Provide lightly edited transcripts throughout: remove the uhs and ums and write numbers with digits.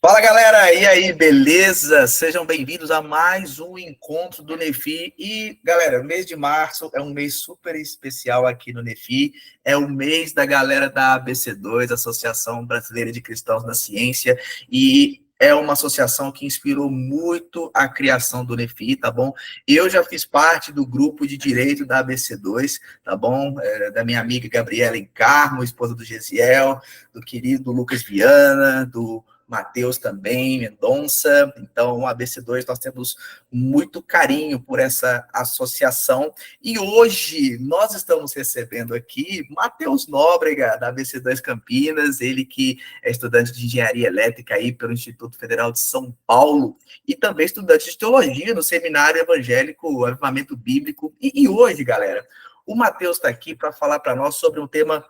Fala, galera! E aí, beleza? Sejam bem-vindos a mais um encontro do Nefi. E, galera, mês de março é um mês super especial aqui no Nefi. É o mês da galera da ABC2, Associação Brasileira de Cristãos na Ciência. E é uma associação que inspirou muito a criação do Nefi, tá bom? Eu já fiz parte do grupo de direito da ABC2, tá bom? Da minha amiga Gabriela Encarmo, esposa do Gesiel, do querido Lucas Viana, do Matheus também, Mendonça. Então, a ABC2, nós temos muito carinho por essa associação. E hoje nós estamos recebendo aqui Matheus Nóbrega, da ABC2 Campinas, ele que é estudante de engenharia elétrica aí pelo Instituto Federal de São Paulo e também estudante de teologia no Seminário Evangélico Avivamento Bíblico. E hoje, galera, o Matheus está aqui para falar para nós sobre um tema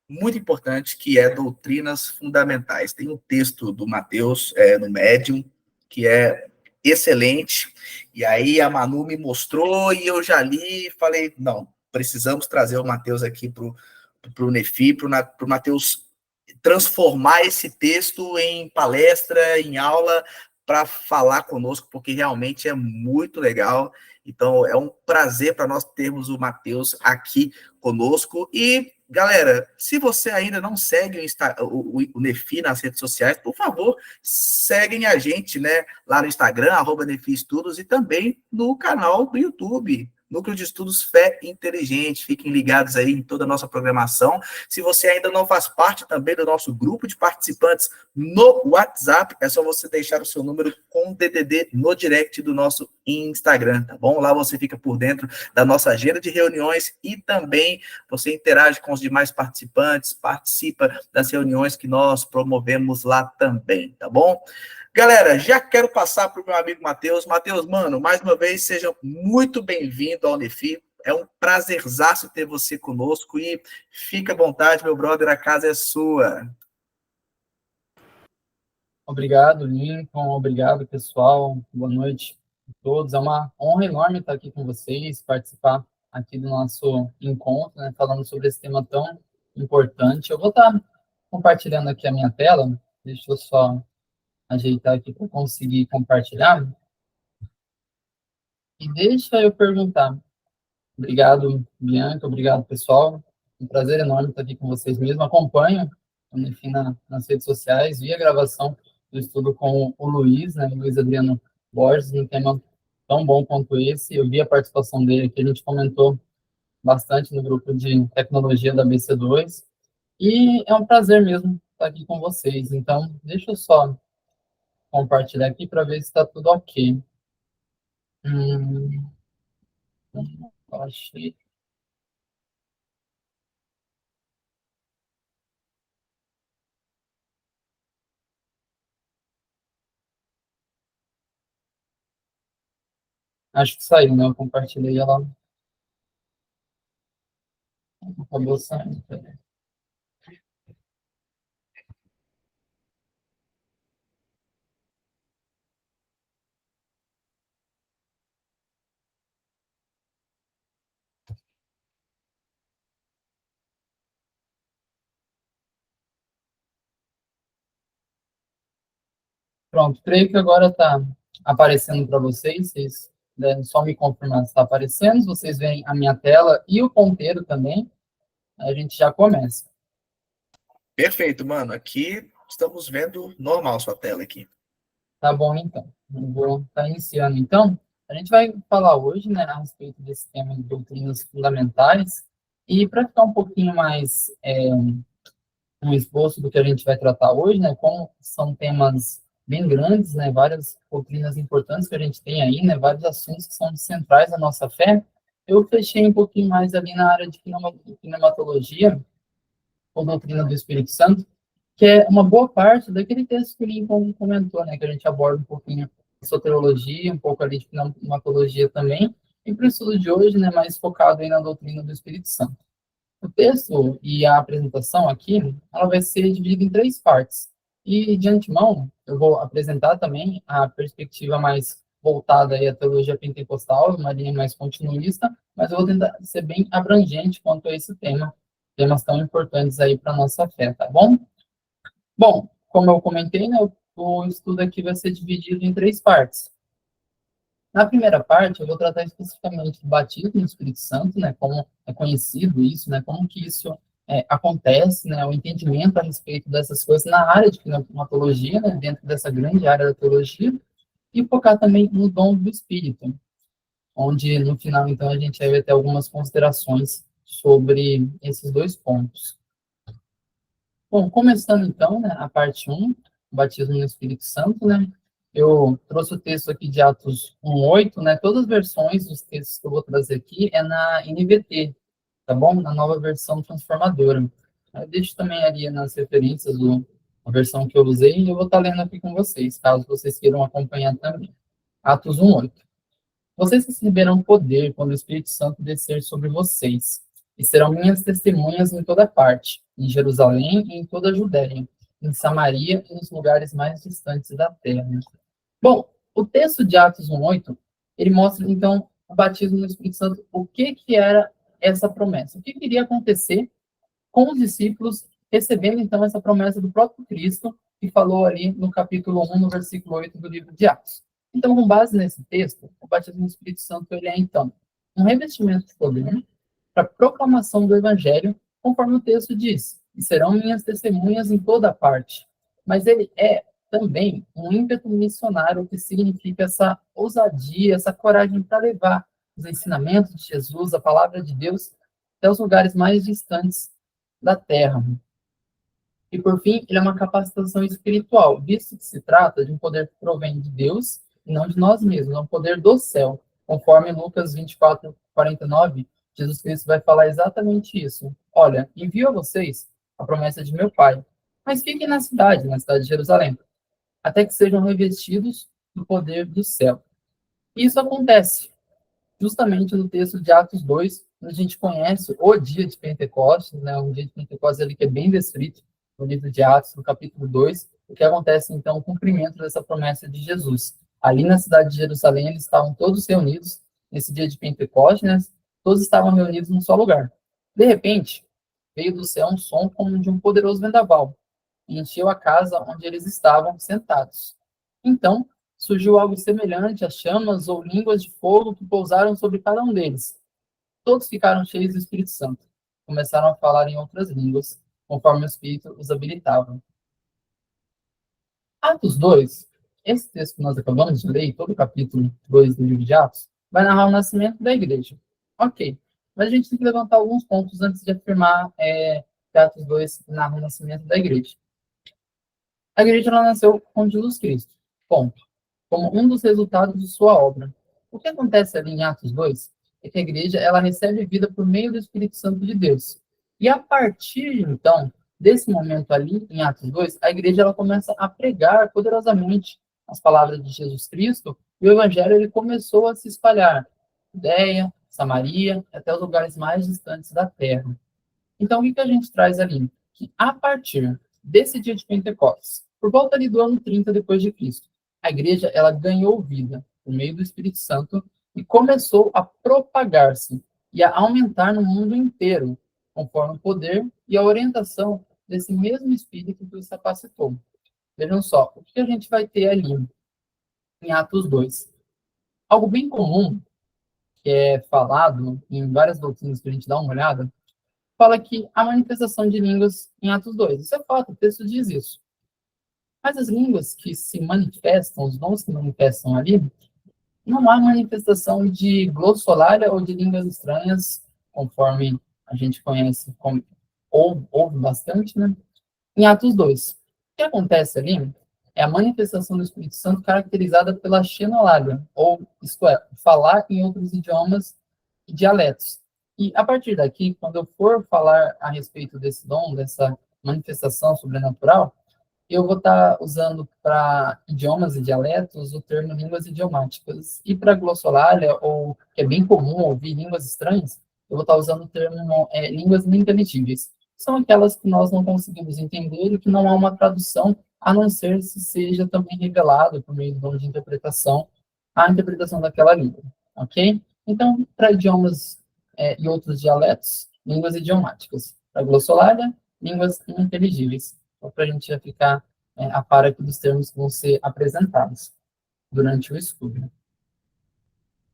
muito importante, que é doutrinas fundamentais. Tem um texto do Matheus no Medium, que é excelente, e aí a Manu me mostrou, e eu já li e falei, não, precisamos trazer o Matheus aqui para o Nefi, para o Matheus transformar esse texto em palestra, em aula, para falar conosco, porque realmente é muito legal. Então, é um prazer para nós termos o Matheus aqui conosco. E, galera, se você ainda não segue o Nefi nas redes sociais, por favor, seguem a gente, né, lá no Instagram, @Nefi Estudos, e também no canal do YouTube, Núcleo de Estudos Fé Inteligente. Fiquem ligados aí em toda a nossa programação. Se você ainda não faz parte também do nosso grupo de participantes no WhatsApp, é só você deixar o seu número com DDD no direct do nosso Instagram, tá bom? Lá você fica por dentro da nossa agenda de reuniões e também você interage com os demais participantes, participa das reuniões que nós promovemos lá também, tá bom? Galera, já quero passar para o meu amigo Matheus. Matheus, mano, mais uma vez, seja muito bem-vindo ao Nefi. É um prazerzaço ter você conosco e fica à vontade, meu brother, a casa é sua. Obrigado, Lincoln. Obrigado, pessoal. Boa noite a todos. É uma honra enorme estar aqui com vocês, participar aqui do nosso encontro, né, falando sobre esse tema tão importante. Eu vou estar compartilhando aqui a minha tela. Deixa eu só ajeitar aqui para conseguir compartilhar. E deixa eu perguntar. Obrigado, Bianca. Obrigado, pessoal. Um prazer enorme estar aqui com vocês mesmo. Acompanho, enfim, nas redes sociais, vi a gravação do estudo com o Luiz, né, Luiz Adriano Borges, um tema tão bom quanto esse. Eu vi a participação dele aqui, a gente comentou bastante no grupo de tecnologia da BC2. E é um prazer mesmo estar aqui com vocês. Então, deixa eu só compartilhar aqui para ver se está tudo ok. Achei. Acho que saiu, né? Eu compartilhei ela. Acabou saindo. Pronto, creio que agora está aparecendo para vocês. Vocês devem só me confirmar se está aparecendo. Se vocês veem a minha tela e o ponteiro também, a gente já começa. Perfeito, mano. Aqui estamos vendo normal sua tela aqui. Tá bom, então. Eu vou estar iniciando. Então, a gente vai falar hoje, né, a respeito desse tema de doutrinas fundamentais. E para ficar um pouquinho mais um esboço do que a gente vai tratar hoje, né, como são temas bem grandes, né, várias doutrinas importantes que a gente tem aí, né, vários assuntos que são centrais da nossa fé, eu fechei um pouquinho mais ali na área de pneumatologia, ou doutrina do Espírito Santo, que é uma boa parte daquele texto que o Lincoln comentou, né, que a gente aborda um pouquinho de soteriologia, um pouco ali de pneumatologia também, e para o estudo de hoje, né, mais focado aí na doutrina do Espírito Santo. O texto e a apresentação aqui, ela vai ser dividida em 3 partes. E, de antemão, eu vou apresentar também a perspectiva mais voltada aí à teologia pentecostal, uma linha mais continuista, mas eu vou tentar ser bem abrangente quanto a esse tema, temas tão importantes aí para a nossa fé, tá bom? Bom, como eu comentei, né, o estudo aqui vai ser dividido em 3 partes. Na primeira parte, eu vou tratar especificamente do batismo no Espírito Santo, né, como é conhecido isso, né, como que isso acontece, né, o entendimento a respeito dessas coisas na área de pneumatologia, né, dentro dessa grande área da teologia, e focar também no dom do Espírito, onde no final, então, a gente vai ter algumas considerações sobre esses 2 pontos. Bom, começando então, né, a parte 1, o batismo no Espírito Santo, né, eu trouxe o texto aqui de Atos 1:8, né, todas as versões dos textos que eu vou trazer aqui é na NVT, tá bom? Na nova versão transformadora. Eu deixo também ali nas referências a versão que eu usei e eu vou estar lendo aqui com vocês, caso vocês queiram acompanhar também. Atos 1:8. Vocês receberão poder quando o Espírito Santo descer sobre vocês, e serão minhas testemunhas em toda parte, em Jerusalém e em toda a Judéia, em Samaria e nos lugares mais distantes da terra. Bom, o texto de Atos 1:8, ele mostra, então, o batismo no Espírito Santo, o que era essa promessa, o que iria acontecer com os discípulos recebendo, então, essa promessa do próprio Cristo, que falou ali no capítulo 1, no versículo 8 do livro de Atos. Então, com base nesse texto, o batismo no Espírito Santo ele é, então, um revestimento de poder para a proclamação do Evangelho, conforme o texto diz, e serão minhas testemunhas em toda parte. Mas ele é também um ímpeto missionário, que significa essa ousadia, essa coragem para levar os ensinamentos de Jesus, a palavra de Deus, até os lugares mais distantes da terra. E, por fim, ele é uma capacitação espiritual, visto que se trata de um poder que provém de Deus e não de nós mesmos, é um poder do céu. Conforme Lucas 24:49, Jesus Cristo vai falar exatamente isso. Olha, envio a vocês a promessa de meu Pai, mas fiquem na cidade de Jerusalém, até que sejam revestidos do poder do céu. E isso acontece justamente no texto de Atos 2, onde a gente conhece o dia de Pentecostes, né, um dia de Pentecostes ali que é bem descrito no livro de Atos, no capítulo 2, o que acontece, então, o cumprimento dessa promessa de Jesus. Ali na cidade de Jerusalém, eles estavam todos reunidos nesse dia de Pentecostes, né, todos estavam reunidos num só lugar. De repente, veio do céu um som como de um poderoso vendaval, e encheu a casa onde eles estavam sentados. Então, surgiu algo semelhante a chamas ou línguas de fogo que pousaram sobre cada um deles. Todos ficaram cheios do Espírito Santo. Começaram a falar em outras línguas, conforme o Espírito os habilitava. Atos 2, esse texto que nós acabamos de ler, todo o capítulo 2 do livro de Atos, vai narrar o nascimento da igreja. Ok, mas a gente tem que levantar alguns pontos antes de afirmar que Atos 2 narra o nascimento da igreja. A igreja ela nasceu com Jesus Cristo, ponto, como um dos resultados de sua obra. O que acontece ali em Atos 2 é que a igreja ela recebe vida por meio do Espírito Santo de Deus. E a partir, então, desse momento ali, em Atos 2, a igreja ela começa a pregar poderosamente as palavras de Jesus Cristo, e o evangelho ele começou a se espalhar. Judéia, Samaria, até os lugares mais distantes da terra. Então, o que a gente traz ali? Que a partir desse dia de Pentecostes, por volta ali do ano 30 depois de Cristo, a igreja ela ganhou vida por meio do Espírito Santo e começou a propagar-se e a aumentar no mundo inteiro, conforme o poder e a orientação desse mesmo Espírito que os capacitou. Vejam só, o que a gente vai ter ali em Atos 2? Algo bem comum, que é falado em várias doutrinas que a gente dá uma olhada, fala que a manifestação de línguas em Atos 2. Isso é fato, o texto diz isso. Mas as línguas que se manifestam, os dons que manifestam ali, não há manifestação de glossolalia ou de línguas estranhas, conforme a gente conhece, ouve bastante, né? Em Atos 2. O que acontece ali é a manifestação do Espírito Santo caracterizada pela xenolalia, ou, isto é, falar em outros idiomas e dialetos. E a partir daqui, quando eu for falar a respeito desse dom, dessa manifestação sobrenatural, eu vou estar usando para idiomas e dialetos o termo línguas idiomáticas. E para glossolalia, ou que é bem comum ouvir línguas estranhas, eu vou estar usando o termo línguas ininteligíveis. São aquelas que nós não conseguimos entender e que não há uma tradução, a não ser se seja também revelado por meio do dom de interpretação, a interpretação daquela língua, ok? Então, para idiomas e outros dialetos, línguas idiomáticas. Para glossolalia, línguas ininteligíveis. Só para a gente já ficar a par aqui dos termos que vão ser apresentados durante o estudo.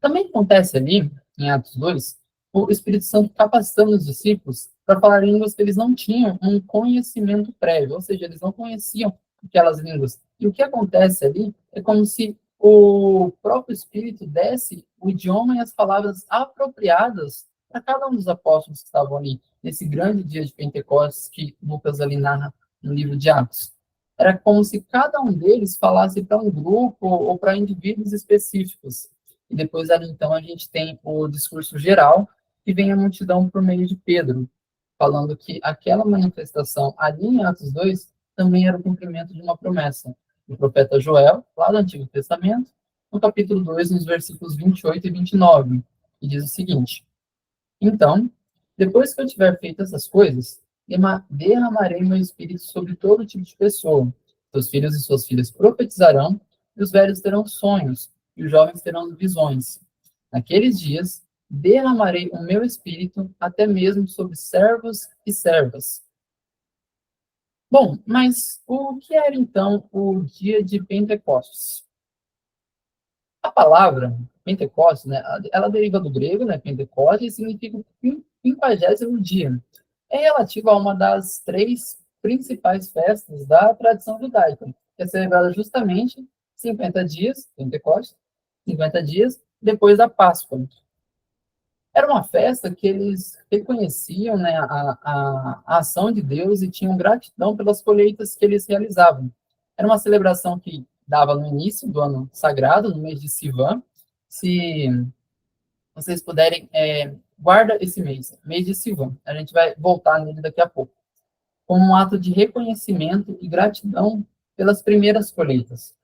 Também acontece ali, em Atos 2, o Espírito Santo capacitando os discípulos para falar línguas que eles não tinham um conhecimento prévio, ou seja, eles não conheciam aquelas línguas. E o que acontece ali é como se o próprio Espírito desse o idioma e as palavras apropriadas para cada um dos apóstolos que estavam ali, nesse grande dia de Pentecostes que Lucas ali narra no livro de Atos. Era como se cada um deles falasse para um grupo ou para indivíduos específicos. E depois ali, então, a gente tem o discurso geral, que vem a multidão por meio de Pedro, falando que aquela manifestação ali em Atos 2 também era o cumprimento de uma promessa do profeta Joel, lá do Antigo Testamento, no capítulo 2, nos versículos 28 e 29, que diz o seguinte: Então, depois que eu tiver feito essas coisas, derramarei meu espírito sobre todo tipo de pessoa. Seus filhos e suas filhas profetizarão, e os velhos terão sonhos, e os jovens terão visões. Naqueles dias, derramarei o meu espírito até mesmo sobre servos e servas. Bom, mas o que era então o dia de Pentecostes? A palavra Pentecostes, né, ela deriva do grego, né, Pentecostes, e significa 50º dia. É relativa a uma das 3 principais festas da tradição judaica, que é celebrada justamente 50 dias, Pentecostes, 50 dias depois da Páscoa. Era uma festa que eles reconheciam, né, a ação de Deus e tinham gratidão pelas colheitas que eles realizavam. Era uma celebração que dava no início do ano sagrado, no mês de Sivan. Se vocês puderem, guarda esse mês de Sivan. A gente vai voltar nele daqui a pouco. Como um ato de reconhecimento e gratidão pelas primeiras colheitas.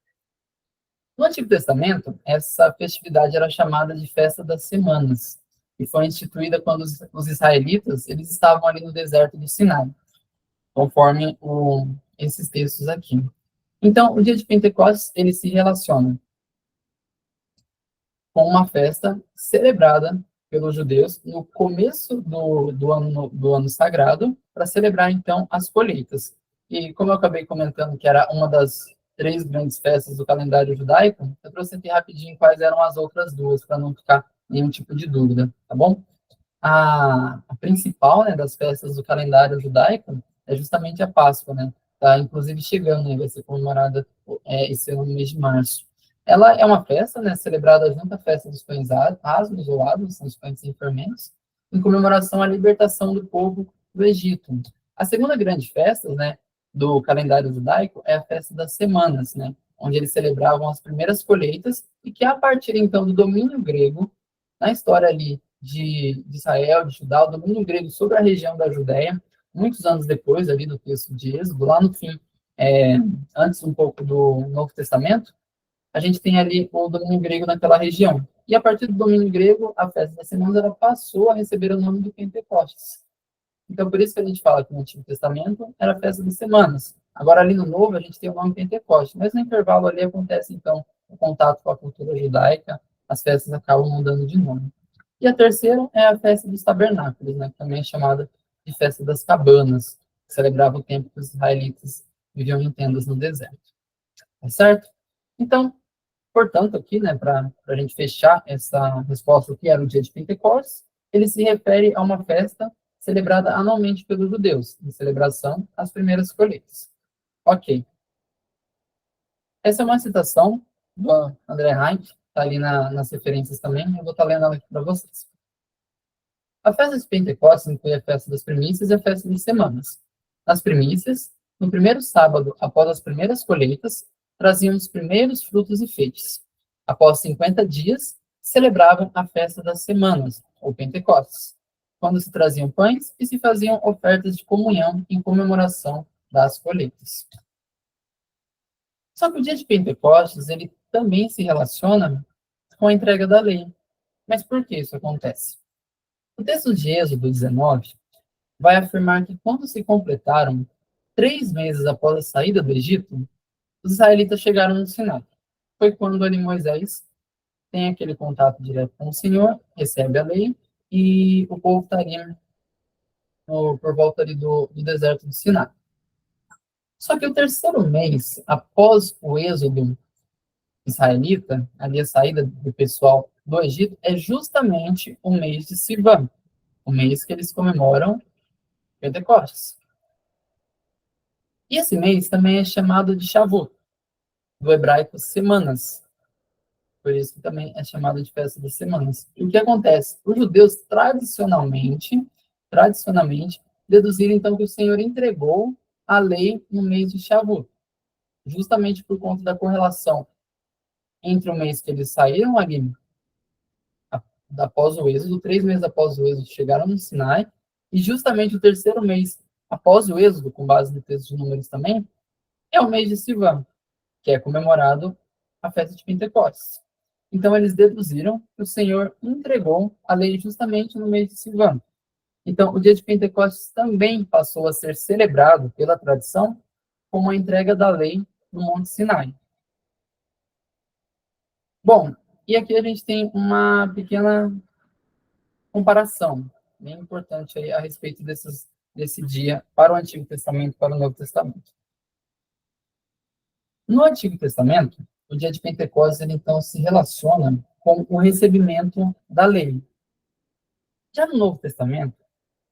No Antigo Testamento, essa festividade era chamada de Festa das Semanas, e foi instituída quando os israelitas eles estavam ali no deserto do Sinai, conforme esses textos aqui. Então, o dia de Pentecostes ele se relaciona com uma festa celebrada pelos judeus no começo do ano sagrado, para celebrar, então, as colheitas. E como eu acabei comentando que era uma das 3 grandes festas do calendário judaico, eu trouxe aqui rapidinho quais eram as outras 2, para não ficar nenhum tipo de dúvida, tá bom? A principal, né, das festas do calendário judaico é justamente a Páscoa, né? Tá, inclusive chegando, né, vai ser comemorada esse ano no mês de março. Ela é uma festa, né, celebrada junto à festa dos pães asmos ou lavos, são os pães sem fermentos, em comemoração à libertação do povo do Egito. A segunda grande festa, né, do calendário judaico é a festa das semanas, né, onde eles celebravam as primeiras colheitas e que a partir então do domínio grego, na história ali de Israel, de Judá, o domínio grego sobre a região da Judéia, muitos anos depois ali do texto de Êxodo, lá no fim, antes um pouco do Novo Testamento, a gente tem ali o domínio grego naquela região. E a partir do domínio grego, a festa das semanas ela passou a receber o nome de Pentecostes. Então, por isso que a gente fala que no Antigo Testamento era a festa das semanas. Agora, ali no Novo, a gente tem o nome Pentecostes. Mas no intervalo ali acontece, então, o contato com a cultura judaica, as festas acabam mudando de nome. E a terceira é a festa dos tabernáculos, né, que também é chamada de festa das cabanas, que celebrava o tempo que os israelitas viviam em tendas no deserto. Tá certo? Então, portanto, aqui, né, para a gente fechar essa resposta, que era o dia de Pentecostes, ele se refere a uma festa celebrada anualmente pelos judeus, em celebração às primeiras colheitas. Ok. Essa é uma citação do André Heinck, está ali nas referências também, eu vou estar lendo ela aqui para vocês. A festa de Pentecostes inclui a festa das primícias e a festa das semanas. Nas primícias, no primeiro sábado após as primeiras colheitas, traziam os primeiros frutos e feixes. Após 50 dias, celebravam a festa das semanas, ou Pentecostes, quando se traziam pães e se faziam ofertas de comunhão em comemoração das colheitas. Só que o dia de Pentecostes, ele também se relaciona com a entrega da lei. Mas por que isso acontece? O texto de Êxodo 19 vai afirmar que quando se completaram 3 meses após a saída do Egito, os israelitas chegaram no Sinai. Foi quando ali Moisés tem aquele contato direto com o Senhor, recebe a lei, e o povo estaria por volta ali do deserto do Sinai. Só que o terceiro mês, após o êxodo israelita, ali a saída do pessoal do Egito, é justamente o mês de Sivan, o mês que eles comemoram Pentecostes. E esse mês também é chamado de Shavuot, do hebraico semanas. Por isso que também é chamado de festa das semanas. E o que acontece? Os judeus tradicionalmente, deduziram então que o Senhor entregou a lei no mês de Shavuot, justamente por conta da correlação entre o mês que eles saíram ali, após o êxodo, 3 meses após o êxodo, chegaram no Sinai, e justamente o terceiro mês após o êxodo, com base no texto de Números também, é o mês de Sivan, que é comemorado a festa de Pentecostes. Então, eles deduziram que o Senhor entregou a lei justamente no mês de Sivan. Então, o dia de Pentecostes também passou a ser celebrado pela tradição como a entrega da lei no Monte Sinai. Bom, e aqui a gente tem uma pequena comparação, bem importante aí a respeito desse dia para o Antigo Testamento e para o Novo Testamento. No Antigo Testamento, o dia de Pentecostes, ele, então, se relaciona com o recebimento da lei. Já no Novo Testamento,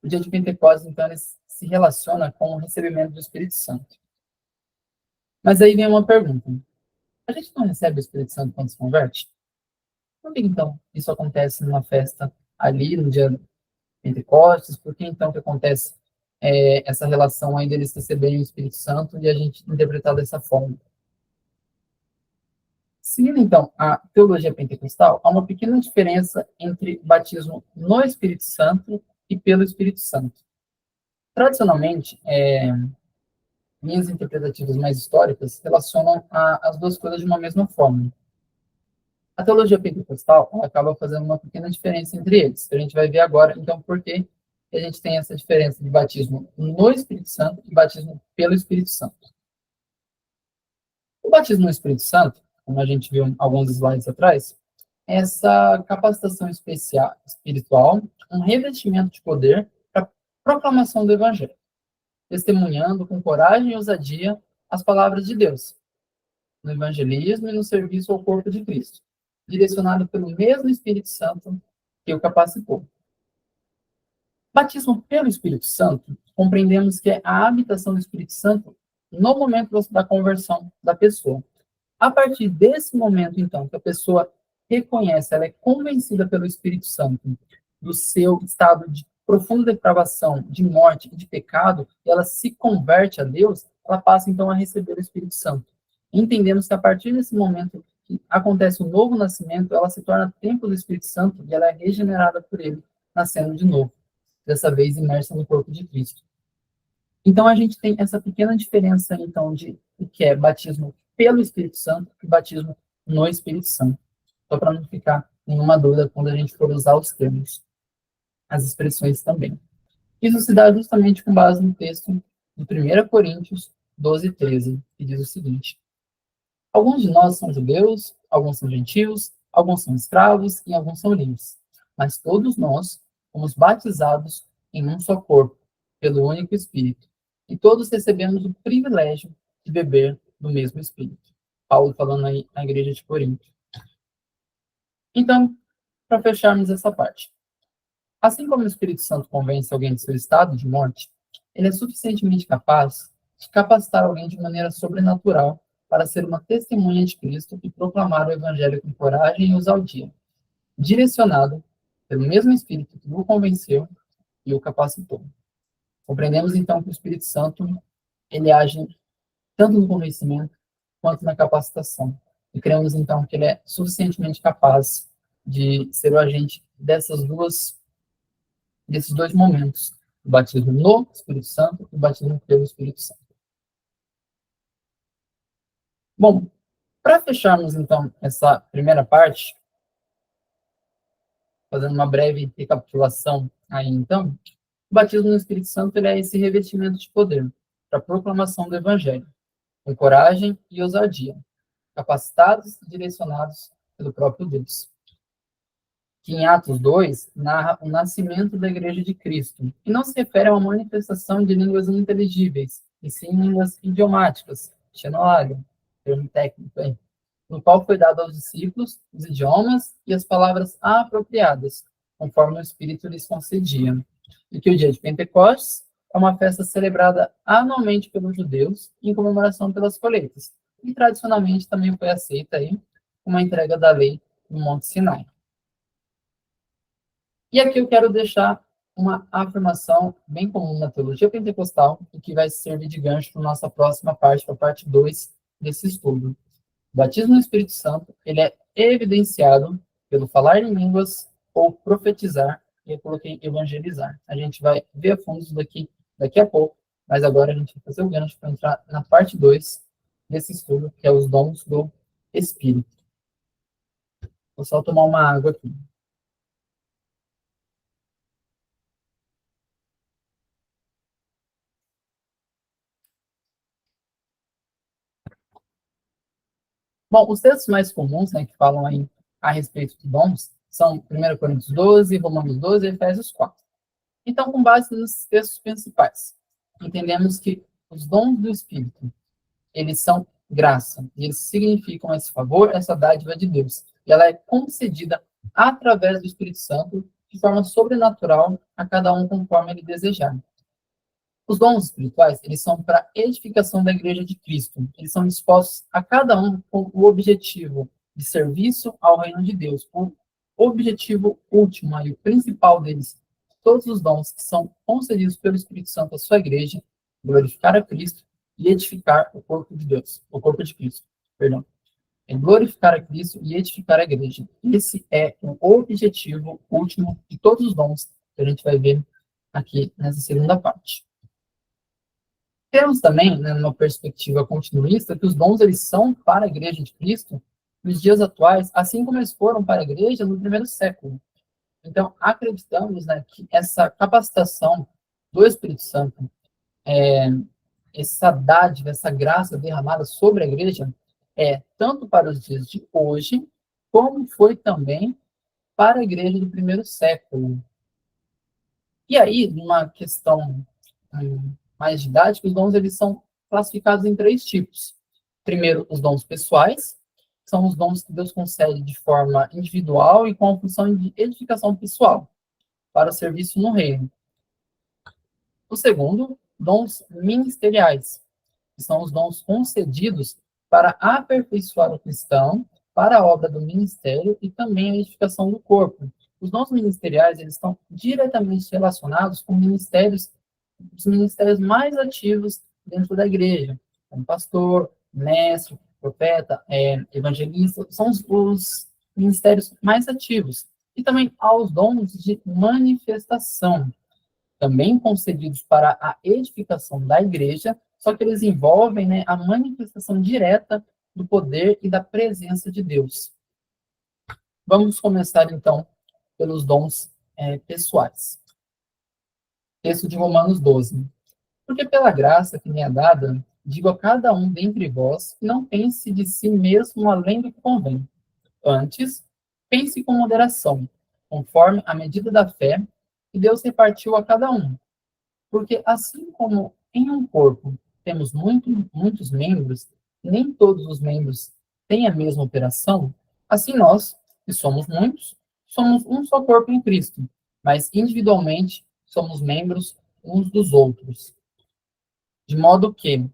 o dia de Pentecostes, então, ele se relaciona com o recebimento do Espírito Santo. Mas aí vem uma pergunta. A gente não recebe o Espírito Santo quando se converte? Por que, então, isso acontece numa festa ali, no dia de Pentecostes? Por que, então, que acontece essa relação aí deles receberem o Espírito Santo e a gente interpretar dessa forma? Seguindo, então, a teologia pentecostal, há uma pequena diferença entre batismo no Espírito Santo e pelo Espírito Santo. Tradicionalmente, linhas interpretativas mais históricas relacionam as duas coisas de uma mesma forma. A teologia pentecostal acaba fazendo uma pequena diferença entre eles. A gente vai ver agora, então, por que a gente tem essa diferença de batismo no Espírito Santo e batismo pelo Espírito Santo. O batismo no Espírito Santo, como a gente viu alguns slides atrás, é essa capacitação espiritual, um revestimento de poder para a proclamação do Evangelho, testemunhando com coragem e ousadia as palavras de Deus, no evangelismo e no serviço ao corpo de Cristo, direcionado pelo mesmo Espírito Santo que o capacitou. Batismo pelo Espírito Santo, compreendemos que é a habitação do Espírito Santo no momento da conversão da pessoa. A partir desse momento, então, que a pessoa reconhece, ela é convencida pelo Espírito Santo do seu estado de profunda depravação, de morte e de pecado, e ela se converte a Deus, ela passa, então, a receber o Espírito Santo. Entendemos que a partir desse momento que acontece o novo nascimento, ela se torna templo do Espírito Santo e ela é regenerada por ele, nascendo de novo, dessa vez imersa no corpo de Cristo. Então, a gente tem essa pequena diferença, então, de o que é batismo pelo Espírito Santo e batismo no Espírito Santo. Só para não ficar nenhuma dúvida quando a gente for usar os termos, as expressões também. Isso se dá justamente com base no texto de 1 Coríntios 12, 13, que diz o seguinte: alguns de nós são judeus, alguns são gentios, alguns são escravos e alguns são livres. Mas todos nós fomos batizados em um só corpo, pelo único Espírito. E todos recebemos o privilégio de beber do mesmo Espírito. Paulo falando aí na igreja de Corinto. Então, para fecharmos essa parte. Assim como o Espírito Santo convence alguém de seu estado de morte, ele é suficientemente capaz de capacitar alguém de maneira sobrenatural para ser uma testemunha de Cristo e proclamar o Evangelho com coragem e ousadia, direcionado pelo mesmo Espírito que o convenceu e o capacitou. Compreendemos, então, que o Espírito Santo ele age tanto no convencimento quanto na capacitação. E cremos, então, que ele é suficientemente capaz de ser o agente desses dois momentos, o batismo no Espírito Santo e o batismo pelo Espírito Santo. Bom, para fecharmos, então, essa primeira parte, fazendo uma breve recapitulação aí, então, o batismo no Espírito Santo ele é esse revestimento de poder para a proclamação do Evangelho, com coragem e ousadia, capacitados e direcionados pelo próprio Deus. Que em Atos 2 narra o nascimento da Igreja de Cristo, e não se refere a uma manifestação de línguas ininteligíveis, e sim línguas idiomáticas, xenolalia, termo técnico aí, no qual foi dado aos discípulos os idiomas e as palavras apropriadas, conforme o Espírito lhes concedia. E que o dia de Pentecostes é uma festa celebrada anualmente pelos judeus em comemoração pelas colheitas, e tradicionalmente também foi aceita aí uma entrega da lei no Monte Sinai. E aqui eu quero deixar uma afirmação bem comum na teologia pentecostal e que vai servir de gancho para a nossa próxima parte, para a parte 2 desse estudo. O batismo no Espírito Santo, ele é evidenciado pelo falar em línguas ou profetizar, e eu coloquei evangelizar. A gente vai ver a fundo isso daqui a pouco, mas agora a gente vai fazer o gancho para entrar na parte 2 desse estudo, que é os dons do Espírito. Vou só tomar uma água aqui. Bom, os textos mais comuns, né, que falam aí a respeito de dons são 1 Coríntios 12, Romanos 12 e Efésios 4. Então, com base nesses textos principais, entendemos que os dons do Espírito, eles são graça, e eles significam esse favor, essa dádiva de Deus. E ela é concedida através do Espírito Santo, de forma sobrenatural, a cada um conforme ele desejar. Os dons espirituais, eles são para edificação da Igreja de Cristo. Eles são dispostos a cada um com o objetivo de serviço ao reino de Deus. O objetivo último e o principal deles, todos os dons que são concedidos pelo Espírito Santo à sua Igreja, glorificar a Cristo e edificar o corpo de Deus, o corpo de Cristo, perdão. É glorificar a Cristo e edificar a Igreja. Esse é o objetivo último de todos os dons que a gente vai ver aqui nessa segunda parte. Temos também, né, numa perspectiva continuista, que os dons eles são para a Igreja de Cristo nos dias atuais, assim como eles foram para a Igreja no primeiro século. Então, acreditamos, né, que essa capacitação do Espírito Santo, essa dádiva, essa graça derramada sobre a Igreja, é tanto para os dias de hoje, como foi também para a Igreja do primeiro século. E aí, numa questão mais didática, os dons eles são classificados em 3 tipos. Primeiro, os dons pessoais, são os dons que Deus concede de forma individual e com a função de edificação pessoal, para o serviço no reino. O segundo, dons ministeriais, que são os dons concedidos para aperfeiçoar o cristão, para a obra do ministério e também a edificação do corpo. Os dons ministeriais eles estão diretamente relacionados com os ministérios mais ativos dentro da igreja, como pastor, mestre, profeta, evangelista, são os ministérios mais ativos. E também aos dons de manifestação, também concedidos para a edificação da igreja, só que eles envolvem, né, a manifestação direta do poder e da presença de Deus. Vamos começar, então, pelos dons pessoais. Texto de Romanos 12. Porque pela graça que me é dada, digo a cada um dentre vós que não pense de si mesmo além do que convém. Antes, pense com moderação, conforme a medida da fé que Deus repartiu a cada um. Porque assim como em um corpo temos muitos membros, nem todos os membros têm a mesma operação, assim nós, que somos muitos, somos um só corpo em Cristo, mas individualmente somos membros uns dos outros. De modo que,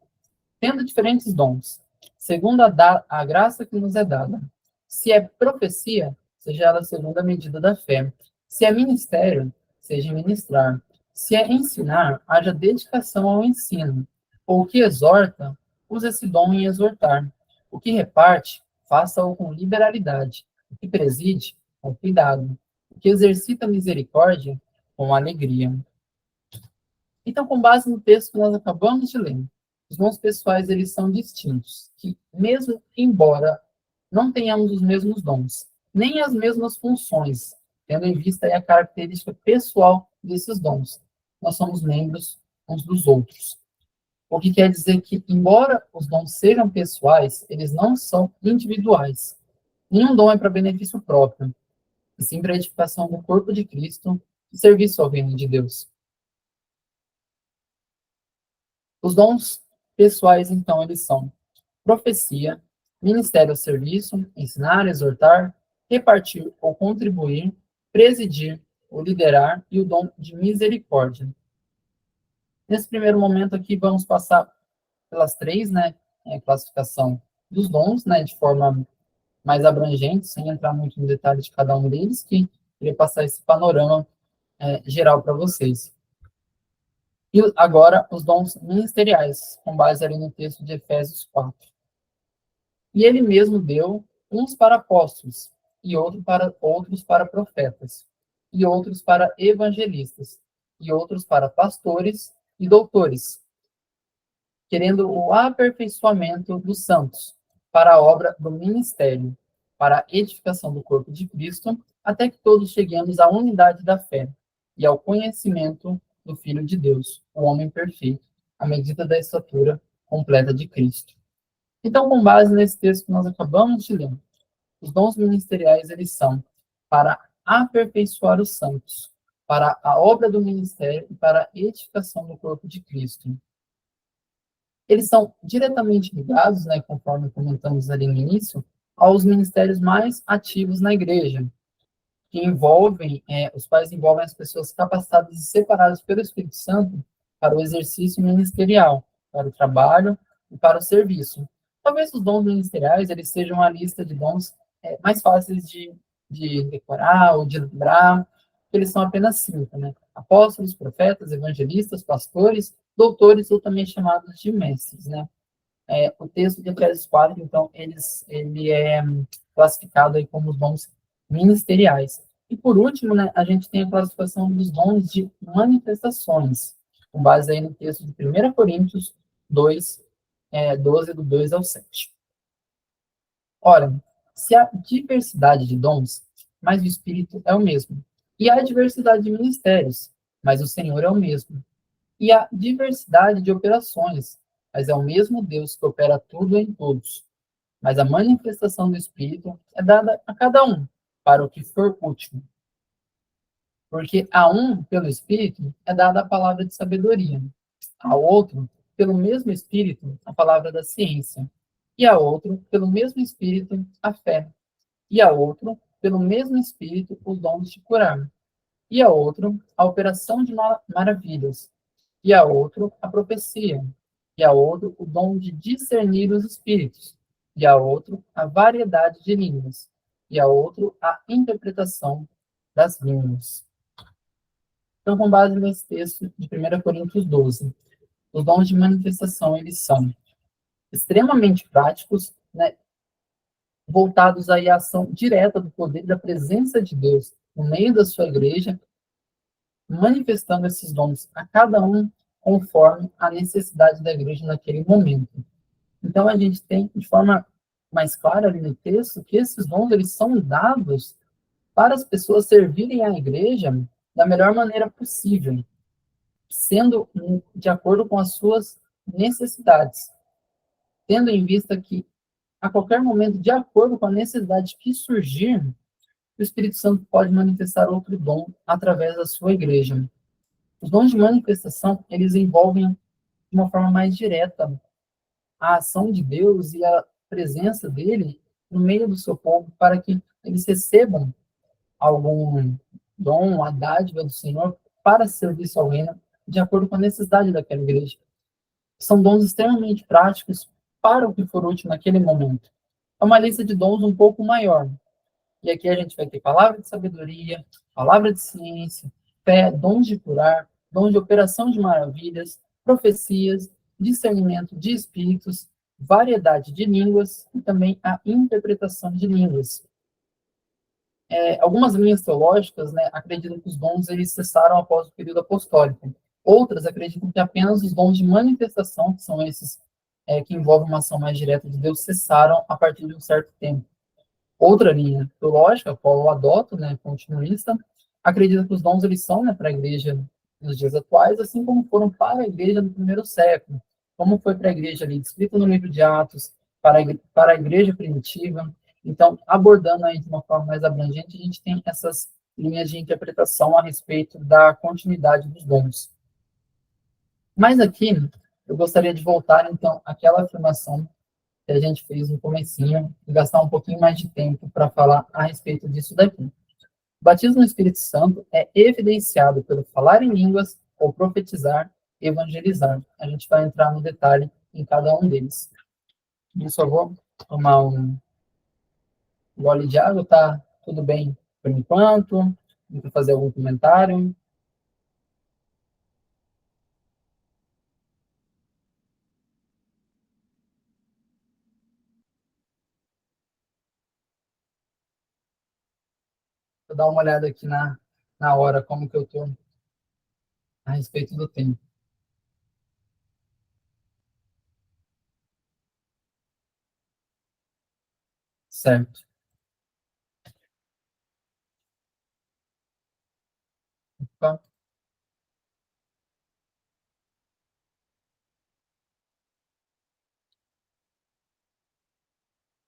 tendo diferentes dons, segundo a graça que nos é dada, se é profecia, seja ela segundo a medida da fé, se é ministério, seja ministrar, se é ensinar, haja dedicação ao ensino, ou o que exorta, use esse dom em exortar, o que reparte, faça-o com liberalidade, o que preside, com cuidado, o que exercita misericórdia, com alegria. Então, com base no texto que nós acabamos de ler, os dons pessoais eles são distintos, que mesmo embora não tenhamos os mesmos dons, nem as mesmas funções, tendo em vista aí a característica pessoal desses dons, nós somos membros uns dos outros. O que quer dizer que, embora os dons sejam pessoais, eles não são individuais. Nenhum dom é para benefício próprio, e sim para a edificação do corpo de Cristo e serviço ao reino de Deus. Os dons pessoais, então, eles são profecia, ministério ao serviço, ensinar, exortar, repartir ou contribuir, presidir ou liderar e o dom de misericórdia. Nesse primeiro momento aqui, vamos passar pelas três, né, classificação dos dons, né, de forma mais abrangente, sem entrar muito no detalhe de cada um deles, que queria passar esse panorama geral para vocês. E agora, os dons ministeriais, com base ali no texto de Efésios 4. E ele mesmo deu uns para apóstolos, e outros para profetas, e outros para evangelistas, e outros para pastores e doutores, querendo o aperfeiçoamento dos santos, para a obra do ministério, para a edificação do corpo de Cristo, até que todos cheguemos à unidade da fé e ao conhecimento do Filho de Deus, o homem perfeito, à medida da estatura completa de Cristo. Então, com base nesse texto que nós acabamos de ler, os dons ministeriais, eles são para aperfeiçoar os santos, para a obra do ministério e para a edificação do corpo de Cristo. Eles são diretamente ligados, né, conforme comentamos ali no início, aos ministérios mais ativos na igreja, que envolvem, os quais envolvem as pessoas capacitadas e separadas pelo Espírito Santo para o exercício ministerial, para o trabalho e para o serviço. Talvez os dons ministeriais eles sejam uma lista de dons mais fáceis de decorar ou de lembrar, porque eles são apenas 5, né? Apóstolos, profetas, evangelistas, pastores, doutores ou também chamados de mestres, né? O texto de Efésios 4, então, ele é classificado aí como os dons ministeriais. E por último, né, a gente tem a classificação dos dons de manifestações, com base aí no texto de 1 Coríntios 2, 12, do 2 ao 7. Ora, se há diversidade de dons, mas o Espírito é o mesmo. E há diversidade de ministérios, mas o Senhor é o mesmo. E há diversidade de operações, mas é o mesmo Deus que opera tudo em todos. Mas a manifestação do Espírito é dada a cada um, para o que for útil. Porque a um, pelo Espírito, é dada a palavra de sabedoria, ao outro, pelo mesmo Espírito, a palavra da ciência, e a outro, pelo mesmo Espírito, a fé, e a outro, pelo mesmo Espírito, os dons de curar, e a outro, a operação de maravilhas, e a outro, a profecia, e a outro, o dom de discernir os espíritos, e a outro, a variedade de línguas, e a outro, a interpretação das línguas. Então, com base nesse texto de 1 Coríntios 12, os dons de manifestação, eles são extremamente práticos, né, voltados aí à ação direta do poder da presença de Deus no meio da sua igreja, manifestando esses dons a cada um conforme a necessidade da igreja naquele momento. Então, a gente tem, de forma mais clara ali no texto, que esses dons, eles são dados para as pessoas servirem à igreja da melhor maneira possível, sendo de acordo com as suas necessidades, tendo em vista que, a qualquer momento, de acordo com a necessidade que surgir, o Espírito Santo pode manifestar outro dom através da sua igreja. Os dons de manifestação, eles envolvem de uma forma mais direta a ação de Deus e a presença dele no meio do seu povo para que eles recebam algum dom, a dádiva do Senhor para serviço ao reino de acordo com a necessidade daquela igreja. São dons extremamente práticos para o que for útil naquele momento. É uma lista de dons um pouco maior. E aqui a gente vai ter palavra de sabedoria, palavra de ciência, fé, dons de curar, dons de operação de maravilhas, profecias, discernimento de espíritos, variedade de línguas e também a interpretação de línguas. Algumas linhas teológicas, né, acreditam que os dons eles cessaram após o período apostólico. Outras acreditam que apenas os dons de manifestação, que são esses que envolvem uma ação mais direta de Deus, cessaram a partir de um certo tempo. Outra linha teológica, a qual eu adoto, né, continuista, acredita que os dons eles são, né, para a igreja nos dias atuais, assim como foram para a igreja no primeiro século, como foi para a igreja ali, descrito no livro de Atos, para a igreja primitiva. Então, abordando aí de uma forma mais abrangente, a gente tem essas linhas de interpretação a respeito da continuidade dos dons. Mas aqui, eu gostaria de voltar, então, àquela afirmação que a gente fez no comecinho e gastar um pouquinho mais de tempo para falar a respeito disso daqui. O batismo no Espírito Santo é evidenciado pelo falar em línguas ou profetizar, evangelizar. A gente vai entrar no detalhe em cada um deles. Eu só vou tomar um gole de água, tá tudo bem por enquanto? Vou fazer algum comentário? Vou dar uma olhada aqui na hora, como que eu estou a respeito do tempo. Certo. Opa.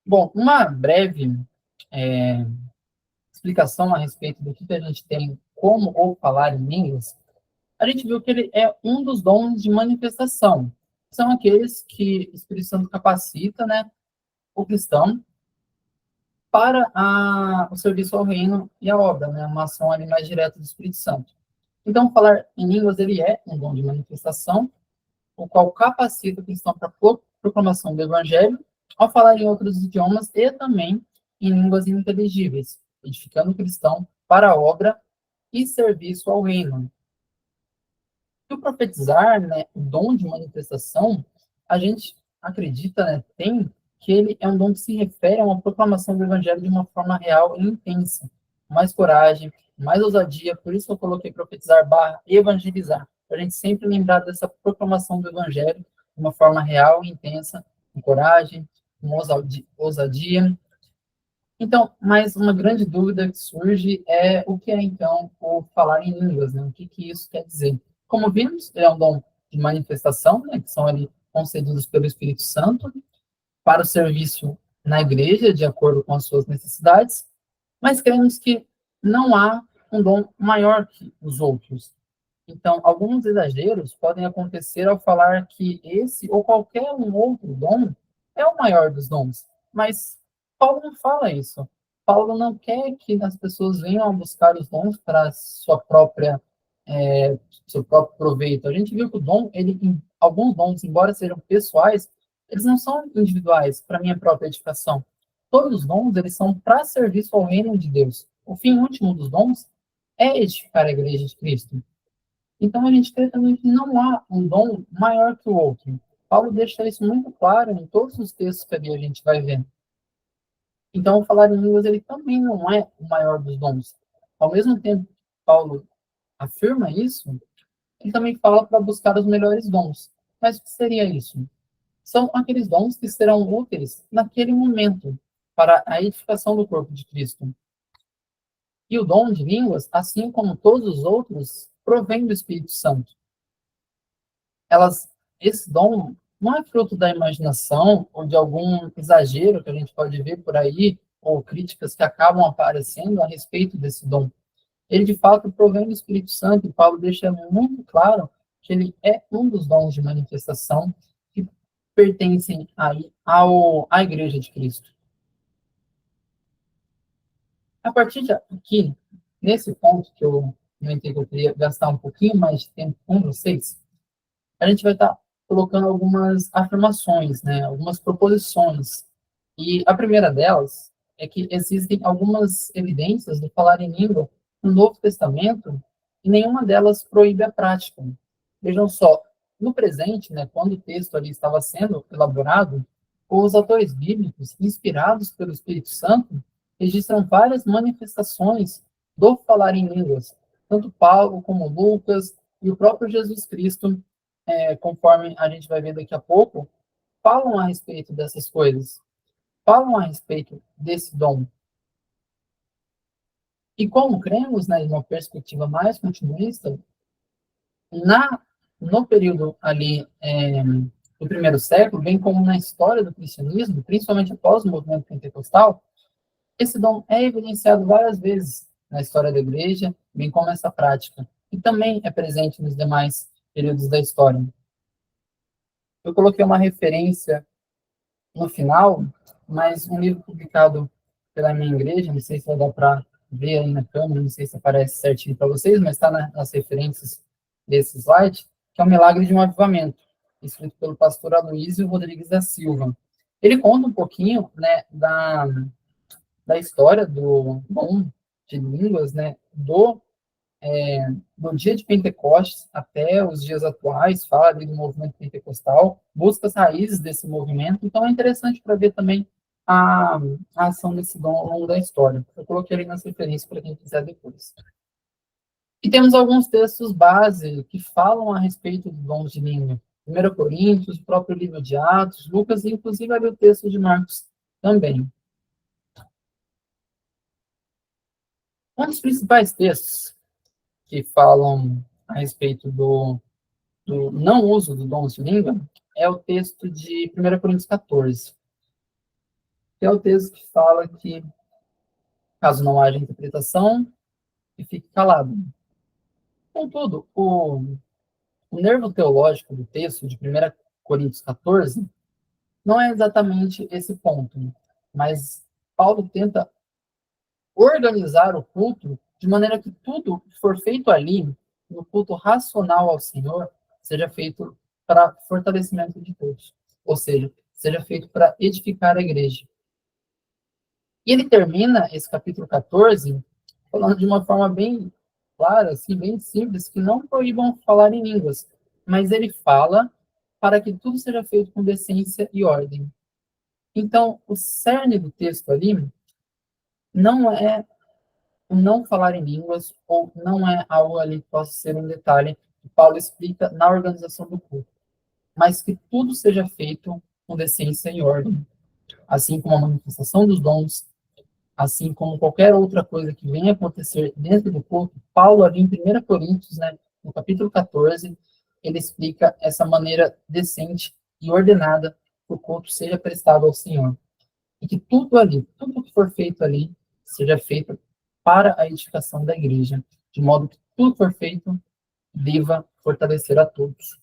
Bom, uma breve é, explicação a respeito do que a gente tem como ou falar em línguas. A gente viu que ele é um dos dons de manifestação. São aqueles que o Espírito Santo capacita, né, o cristão para o serviço ao reino e a obra, né, uma ação ali mais direta do Espírito Santo. Então, falar em línguas, ele é um dom de manifestação, o qual capacita o cristão para a proclamação do evangelho, ao falar em outros idiomas e também em línguas inteligíveis, edificando o cristão para a obra e serviço ao reino. E o profetizar, né, o dom de manifestação, a gente acredita, né, tem que ele é um dom que se refere a uma proclamação do evangelho de uma forma real e intensa, mais coragem, mais ousadia, por isso eu coloquei profetizar barra evangelizar, para a gente sempre lembrar dessa proclamação do evangelho de uma forma real e intensa, com coragem, com ousadia. Então, mais uma grande dúvida que surge é o que é, então, o falar em línguas, né? O que que isso quer dizer? Como vimos, é um dom de manifestação, né? Que são ali concedidos pelo Espírito Santo para o serviço na igreja, de acordo com as suas necessidades, mas cremos que não há um dom maior que os outros. Então, alguns exageros podem acontecer ao falar que esse ou qualquer um outro dom é o maior dos dons. Mas Paulo não fala isso. Paulo não quer que as pessoas venham a buscar os dons para seu próprio proveito. A gente viu que o dom, alguns dons, embora sejam pessoais, eles não são individuais para minha própria edificação. Todos os dons, eles são para serviço ao reino de Deus. O fim último dos dons é edificar a igreja de Cristo. Então, a gente crê também que não há um dom maior que o outro. Paulo deixa isso muito claro em todos os textos que ali a gente vai ver. Então, o falar em línguas, ele também não é o maior dos dons. Ao mesmo tempo que Paulo afirma isso, ele também fala para buscar os melhores dons. Mas o que seria isso? São aqueles dons que serão úteis naquele momento para a edificação do corpo de Cristo. E o dom de línguas, assim como todos os outros, provém do Espírito Santo. Esse dom não é fruto da imaginação ou de algum exagero que a gente pode ver por aí, ou críticas que acabam aparecendo a respeito desse dom. Ele, de fato, provém do Espírito Santo, e Paulo deixa muito claro que ele é um dos dons de manifestação que pertencem aí à Igreja de Cristo. A partir de aqui, nesse ponto que eu comentei que eu queria gastar um pouquinho mais de tempo com vocês, a gente vai estar colocando algumas afirmações, né, algumas proposições. E a primeira delas é que existem algumas evidências do falar em língua no Novo Testamento e nenhuma delas proíbe a prática. Vejam só, no presente, né, quando o texto ali estava sendo elaborado, os autores bíblicos, inspirados pelo Espírito Santo, registram várias manifestações do falar em línguas. Tanto Paulo como Lucas e o próprio Jesus Cristo, conforme a gente vai ver daqui a pouco, falam a respeito dessas coisas, falam a respeito desse dom. E como cremos, né, de uma perspectiva mais continuista, no período ali do primeiro século, bem como na história do cristianismo, principalmente após o movimento pentecostal, esse dom é evidenciado várias vezes na história da igreja, bem como essa prática, e também é presente nos demais períodos da história. Eu coloquei uma referência no final, mas um livro publicado pela minha igreja, não sei se vai dar para ver aí na câmera, não sei se aparece certinho para vocês, mas está nas referências desse slide, que é o Milagre de um Avivamento, escrito pelo pastor Aloysio Rodrigues da Silva. Ele conta um pouquinho, né, da história do dom de línguas, né, do dia de Pentecostes até os dias atuais, fala ali do movimento pentecostal, busca as raízes desse movimento, então é interessante para ver também a, a ação desse dom ao longo da história. Eu coloquei ali nas referências para quem quiser depois. E temos alguns textos base que falam a respeito dos dons de língua. 1 Coríntios, o próprio livro de Atos, Lucas e inclusive ali o texto de Marcos também. Um dos principais textos que falam a respeito do não uso do dons de língua é o texto de 1 Coríntios 14, que é o texto que fala que, caso não haja interpretação, que fique calado. Contudo, o nervo teológico do texto de 1 Coríntios 14 não é exatamente esse ponto, mas Paulo tenta organizar o culto de maneira que tudo que for feito ali, no culto racional ao Senhor, seja feito para fortalecimento de todos. Ou seja, seja feito para edificar a igreja. E ele termina esse capítulo 14 falando de uma forma bem clara, assim, bem simples, que não proíbam falar em línguas, mas ele fala para que tudo seja feito com decência e ordem. Então, o cerne do texto ali não é o não falar em línguas, ou não é algo ali que possa ser um detalhe que Paulo explica na organização do culto, mas que tudo seja feito com decência e ordem, assim como a manifestação dos dons, assim como qualquer outra coisa que venha acontecer dentro do culto. Paulo, ali em 1 Coríntios, né, no capítulo 14, ele explica essa maneira decente e ordenada que o culto seja prestado ao Senhor. E que tudo ali, tudo que for feito ali, seja feito para a edificação da igreja, de modo que tudo que for feito deva fortalecer a todos.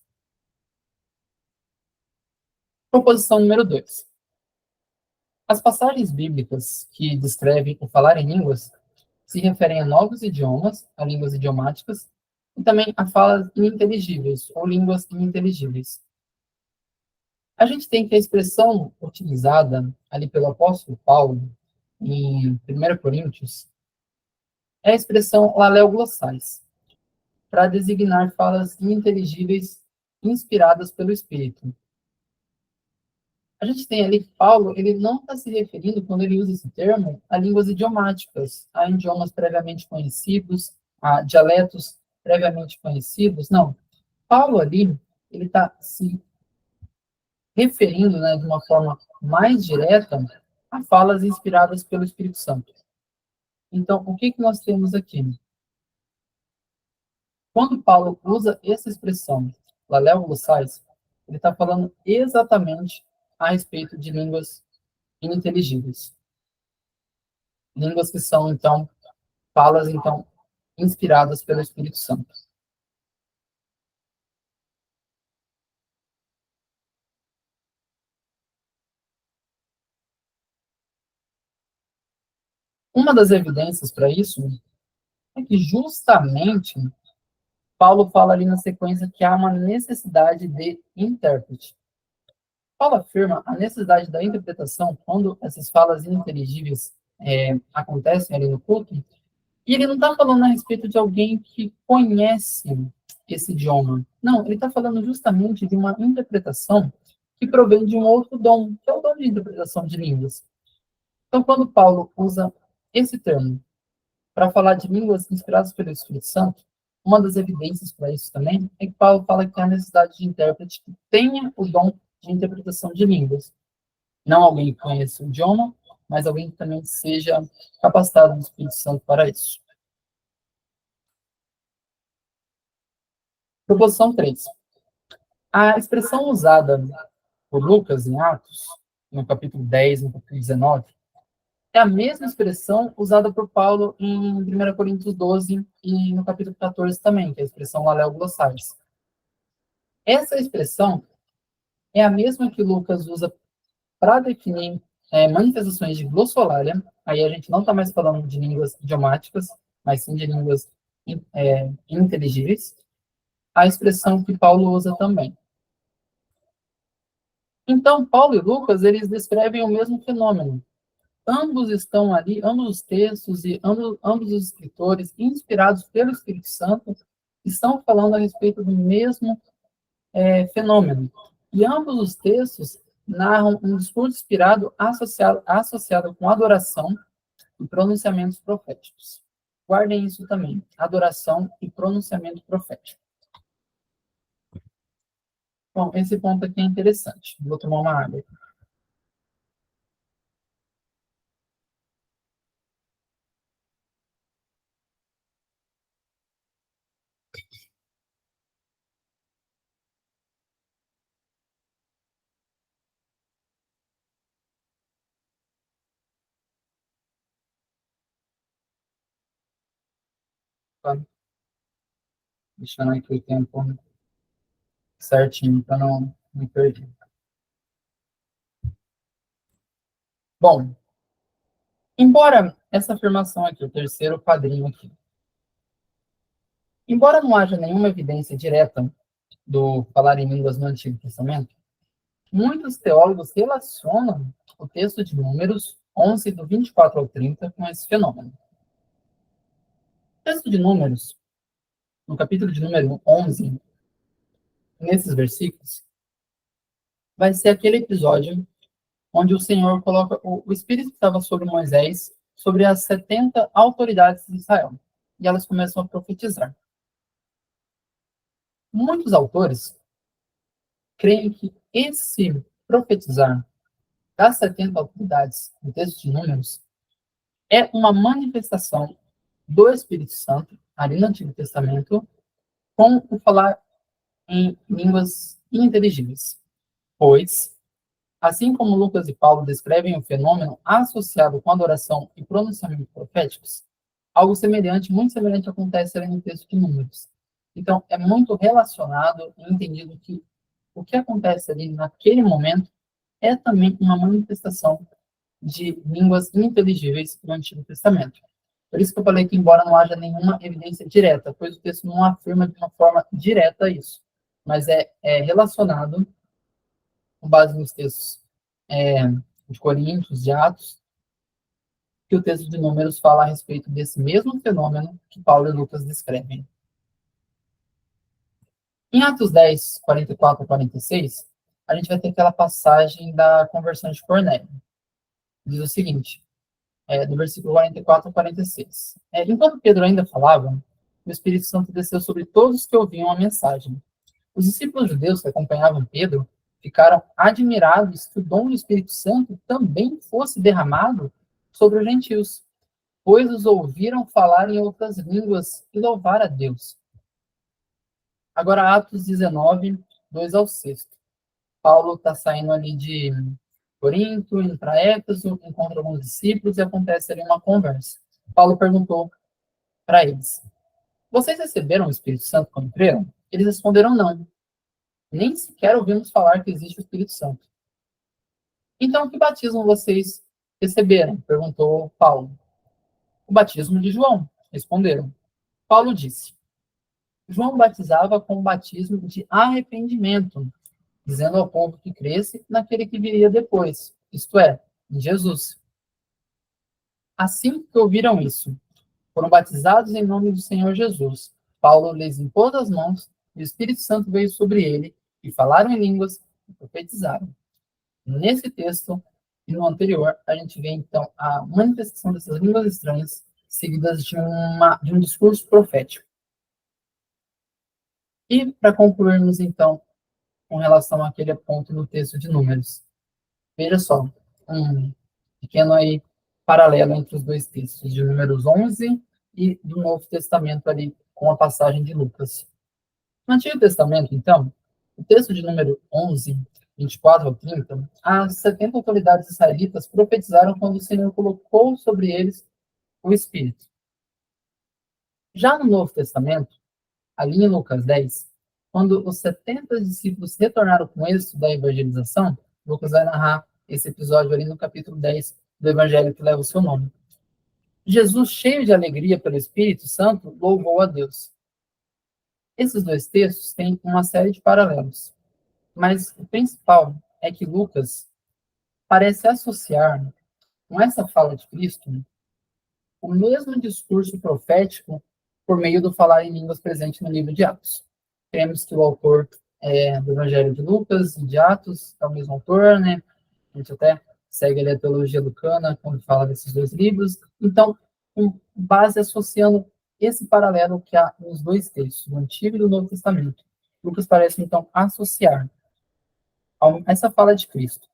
Proposição número 2. As passagens bíblicas que descrevem o falar em línguas se referem a novos idiomas, a línguas idiomáticas, e também a falas ininteligíveis, ou línguas ininteligíveis. A gente tem que a expressão utilizada ali pelo apóstolo Paulo, em 1 Coríntios, é a expressão laleoglossais, para designar falas ininteligíveis inspiradas pelo Espírito. A gente tem ali que Paulo, ele não está se referindo, quando ele usa esse termo, a línguas idiomáticas, a idiomas previamente conhecidos, a dialetos previamente conhecidos, não. Paulo ali, ele está se referindo, né, de uma forma mais direta a falas inspiradas pelo Espírito Santo. Então, o que nós temos aqui? Quando Paulo usa essa expressão, Lalel glossais, ele está falando exatamente a respeito de línguas ininteligíveis. Línguas que são, então, falas, então, inspiradas pelo Espírito Santo. Uma das evidências para isso é que justamente Paulo fala ali na sequência que há uma necessidade de intérprete. Paulo afirma a necessidade da interpretação quando essas falas ininteligíveis acontecem ali no culto, e ele não está falando a respeito de alguém que conhece esse idioma. Não, ele está falando justamente de uma interpretação que provém de um outro dom, que é o dom de interpretação de línguas. Então, quando Paulo usa esse termo para falar de línguas inspiradas pelo Espírito Santo, uma das evidências para isso também é que Paulo fala que há necessidade de intérprete que tenha o dom de interpretação de línguas. Não alguém que conheça o idioma, mas alguém que também seja capacitado do Espírito Santo para isso. Proposição 3. A expressão usada por Lucas em Atos, no capítulo 10, no capítulo 19, é a mesma expressão usada por Paulo em 1 Coríntios 12 e no capítulo 14 também, que é a expressão laleo glossais. Essa expressão é a mesma que Lucas usa para definir manifestações de glossolalia. Aí a gente não está mais falando de línguas idiomáticas, mas sim de línguas inteligíveis. A expressão que Paulo usa também. Então, Paulo e Lucas, eles descrevem o mesmo fenômeno. Ambos estão ali, ambos os textos e ambos os escritores, inspirados pelo Espírito Santo, estão falando a respeito do mesmo fenômeno. E ambos os textos narram um discurso inspirado associado com adoração e pronunciamentos proféticos. Guardem isso também, adoração e pronunciamento profético. Bom, esse ponto aqui é interessante. Vou tomar uma água. Tá? Deixando aqui o tempo certinho para não me perder. Bom, embora essa afirmação aqui, o terceiro quadrinho aqui, embora não haja nenhuma evidência direta do falar em línguas no Antigo Testamento, muitos teólogos relacionam o texto de Números 11, do 24 ao 30, com esse fenômeno. O texto de Números, no capítulo de número 11, nesses versículos, vai ser aquele episódio onde o Senhor coloca o Espírito que estava sobre Moisés, sobre as 70 autoridades de Israel, e elas começam a profetizar. Muitos autores creem que esse profetizar das 70 autoridades no texto de Números é uma manifestação do Espírito Santo, ali no Antigo Testamento, com o falar em línguas inteligíveis. Pois, assim como Lucas e Paulo descrevem o fenômeno associado com adoração e pronunciamento proféticos, algo semelhante, muito semelhante, acontece ali no texto de Números. Então, é muito relacionado e entendido que o que acontece ali naquele momento é também uma manifestação de línguas inteligíveis no Antigo Testamento. Por isso que eu falei que, embora não haja nenhuma evidência direta, pois o texto não afirma de uma forma direta isso, mas é relacionado, com base nos textos de Coríntios, de Atos, que o texto de Números fala a respeito desse mesmo fenômeno que Paulo e Lucas descrevem. Em Atos 10, 44 a 46, a gente vai ter aquela passagem da conversão de Cornélio. Diz o seguinte, do versículo 44 a 46. Enquanto Pedro ainda falava, o Espírito Santo desceu sobre todos que ouviam a mensagem. Os discípulos judeus que acompanhavam Pedro ficaram admirados que o dom do Espírito Santo também fosse derramado sobre os gentios, pois os ouviram falar em outras línguas e louvar a Deus. Agora, Atos 19, 2 ao 6. Paulo está saindo ali de Corinto, indo para Éfeso, encontra alguns discípulos e acontece ali uma conversa. Paulo perguntou para eles: vocês receberam o Espírito Santo quando creram? Eles responderam não. Nem sequer ouvimos falar que existe o Espírito Santo. Então, que batismo vocês receberam? Perguntou Paulo. O batismo de João, responderam. Paulo disse: João batizava com o batismo de arrependimento, dizendo ao povo que cresce naquele que viria depois, isto é, em Jesus. Assim que ouviram isso, foram batizados em nome do Senhor Jesus. Paulo lhes impôs as mãos e o Espírito Santo veio sobre ele, e falaram em línguas e profetizaram. Nesse texto e no anterior, a gente vê então a manifestação dessas línguas estranhas seguidas de um discurso profético. E para concluirmos então com relação àquele ponto no texto de Números, veja só, um pequeno aí paralelo entre os dois textos de Números 11 e do Novo Testamento ali com a passagem de Lucas. No Antigo Testamento, então, o texto de número 11, 24 ao 30, as 70 autoridades israelitas profetizaram quando o Senhor colocou sobre eles o Espírito. Já no Novo Testamento, ali em Lucas 10, quando os 70 discípulos retornaram com êxito da evangelização, Lucas vai narrar esse episódio ali no capítulo 10 do evangelho que leva o seu nome. Jesus, cheio de alegria pelo Espírito Santo, louvou a Deus. Esses dois textos têm uma série de paralelos, mas o principal é que Lucas parece associar com essa fala de Cristo o mesmo discurso profético por meio do falar em línguas presente no livro de Atos. Cremos que o autor do Evangelho de Lucas e de Atos é o mesmo autor, né? A gente até segue ali a teologia lucana quando fala desses dois livros. Então, com base associando esse paralelo que há nos dois textos, do Antigo e do Novo Testamento, Lucas parece, então, associar essa fala de Cristo,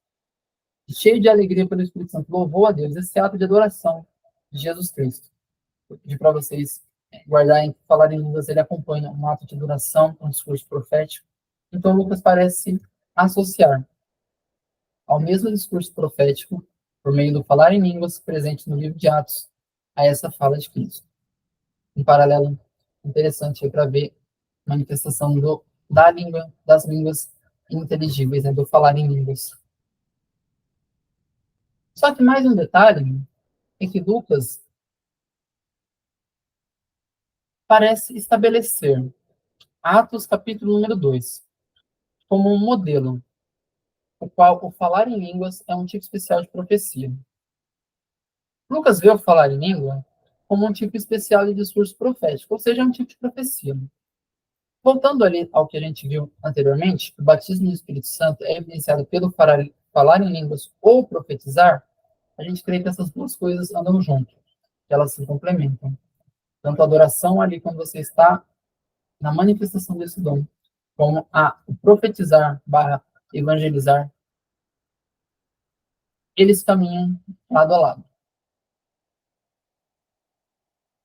cheio de alegria pelo Espírito Santo, louvou a Deus, esse ato de adoração de Jesus Cristo. Eu pedi para vocês guardarem, falar em línguas, ele acompanha um ato de adoração, um discurso profético. Então, Lucas parece associar ao mesmo discurso profético, por meio do falar em línguas presente no livro de Atos, a essa fala de Cristo. Um paralelo interessante aí para ver a manifestação da língua, das línguas inteligíveis, né, do falar em línguas. Só que mais um detalhe é que Lucas parece estabelecer Atos capítulo número 2 como um modelo, o qual o falar em línguas é um tipo especial de profecia. Lucas vê o falar em língua como um tipo especial de discurso profético, ou seja, um tipo de profecia. Voltando ali ao que a gente viu anteriormente, o batismo do Espírito Santo é evidenciado pelo falar em línguas ou profetizar, a gente crê que essas duas coisas andam juntas, que elas se complementam. Tanto a adoração ali quando você está na manifestação desse dom, como o profetizar barra evangelizar, eles caminham lado a lado.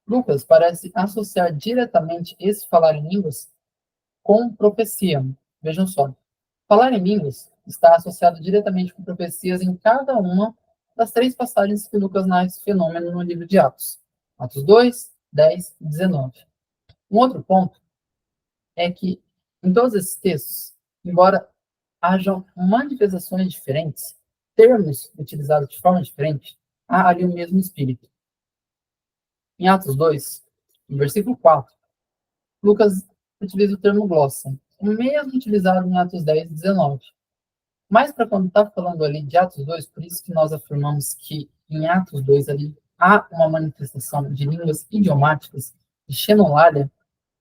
Lucas parece associar diretamente esse falar em línguas com profecia. Vejam só, falar em línguas está associado diretamente com profecias em cada uma das 3 passagens que Lucas narra esse fenômeno no livro de Atos. Atos 2, 10 e 19. Um outro ponto é que, em todos esses textos, embora hajam manifestações diferentes, termos utilizados de forma diferente, há ali o mesmo espírito. Em Atos 2, no versículo 4, Lucas utiliza o termo glossa, o mesmo utilizado em Atos 10 e 19. Mas para quando está falando ali de Atos 2, por isso que nós afirmamos que em Atos 2 ali há uma manifestação de línguas idiomáticas, de xenolalia,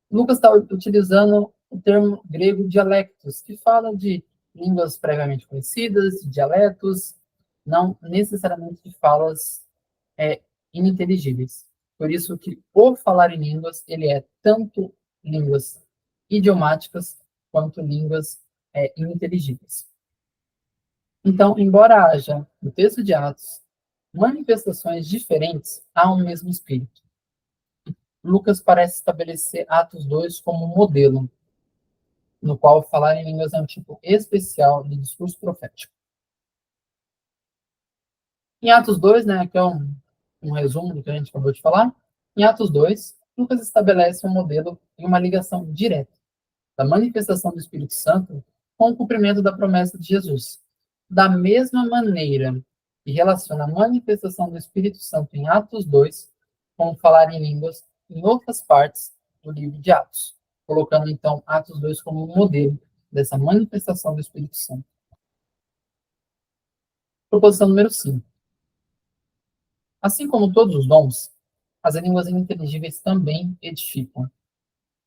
Lucas está utilizando o termo grego dialectos, que fala de línguas previamente conhecidas, de dialetos, não necessariamente de falas ininteligíveis. Por isso que o falar em línguas, ele é tanto línguas idiomáticas quanto línguas ininteligíveis. Então, embora haja no texto de Atos manifestações diferentes, há um mesmo espírito. Lucas parece estabelecer Atos 2 como um modelo, no qual falar em línguas é um tipo especial de discurso profético. Em Atos 2, né, que é um resumo do que a gente acabou de falar, em Atos 2, Lucas estabelece um modelo e uma ligação direta da manifestação do Espírito Santo com o cumprimento da promessa de Jesus. Da mesma maneira que relaciona a manifestação do Espírito Santo em Atos 2 com falar em línguas em outras partes do livro de Atos, colocando então Atos 2 como um modelo dessa manifestação do Espírito Santo. Proposição número 5. Assim como todos os dons, as línguas ininteligíveis também edificam.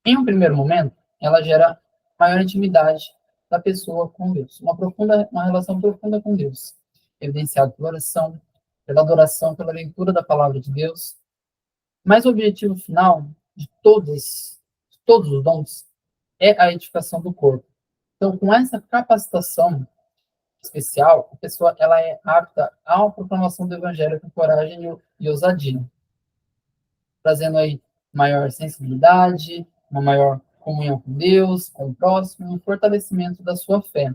Em um primeiro momento, ela gera maior intimidade da pessoa com Deus, uma relação profunda com Deus, evidenciado pela oração, pela adoração, pela leitura da palavra de Deus. Mas o objetivo final de todos os dons é a edificação do corpo. Então, com essa capacitação especial, a pessoa ela é apta à proclamação do evangelho com coragem e ousadia, trazendo aí maior sensibilidade, uma maior comunhão com Deus, com o próximo, um fortalecimento da sua fé.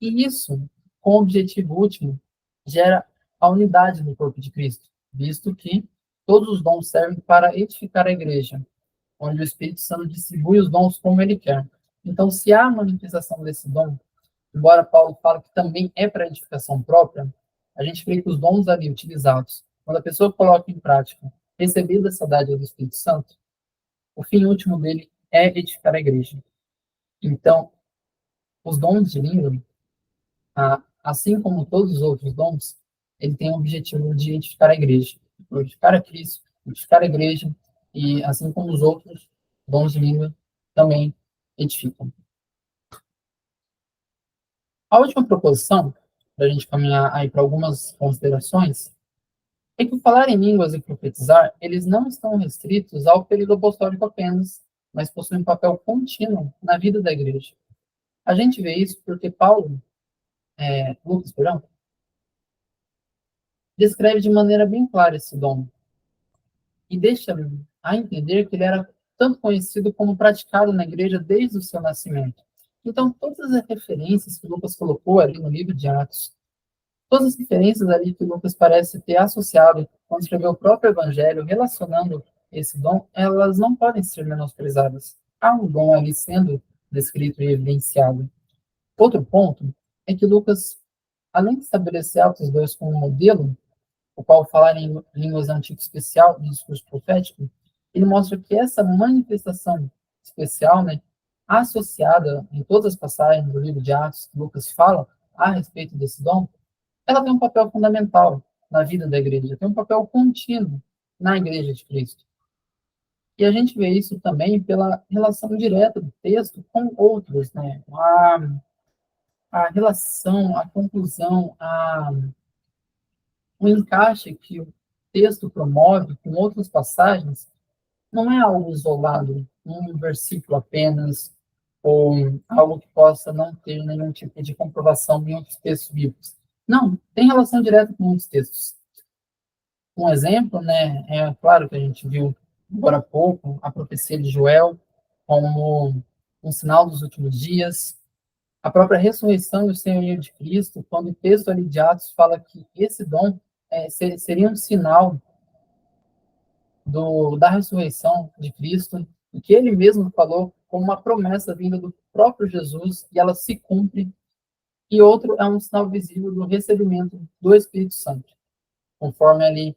E isso, com o objetivo último, gera a unidade do corpo de Cristo, visto que todos os dons servem para edificar a igreja, onde o Espírito Santo distribui os dons como ele quer, Então, se há manifestação desse dom, embora Paulo fale que também é para edificação própria, a gente vê que os dons ali utilizados, quando a pessoa coloca em prática, recebida essa dádiva do Espírito Santo, o fim último dele é edificar a igreja. Então, os dons de língua, assim como todos os outros dons, ele tem o objetivo de edificar a igreja, glorificar a Cristo, edificar a igreja, e assim como os outros dons de língua também edificam. A última proposição, para a gente caminhar aí para algumas considerações, é que o falar em línguas e profetizar, eles não estão restritos ao período apostólico apenas, mas possuem um papel contínuo na vida da igreja. A gente vê isso porque Lucas, perdão, descreve de maneira bem clara esse dom e deixa a entender que ele era tanto conhecido como praticado na igreja desde o seu nascimento. Então, todas as referências que Lucas colocou ali no livro de Atos, todas as referências ali que Lucas parece ter associado quando escreveu o próprio evangelho, relacionando esse dom, elas não podem ser menosprezadas. Há um dom ali sendo descrito e evidenciado. Outro ponto é que Lucas, além de estabelecer Atos 2 como um modelo, o qual falar em línguas antigas especial do discurso profético, ele mostra que essa manifestação especial, né, associada em todas as passagens do livro de Atos que Lucas fala a respeito desse dom, ela tem um papel fundamental na vida da igreja, tem um papel contínuo na igreja de Cristo. E a gente vê isso também pela relação direta do texto com outros, né? A relação, a conclusão, o encaixe que o texto promove com outras passagens não é algo isolado, um versículo apenas, ou algo que possa não ter nenhum tipo de comprovação em outros textos bíblicos. Não, tem relação direta com muitos textos. Um exemplo, né, é claro que a gente viu agora há pouco a profecia de Joel como um sinal dos últimos dias, a própria ressurreição do Senhor de Cristo, quando o texto ali de Atos fala que esse dom seria um sinal da ressurreição de Cristo, e que ele mesmo falou como uma promessa vinda do próprio Jesus, e ela se cumpre. E outro é um sinal visível do recebimento do Espírito Santo, conforme ali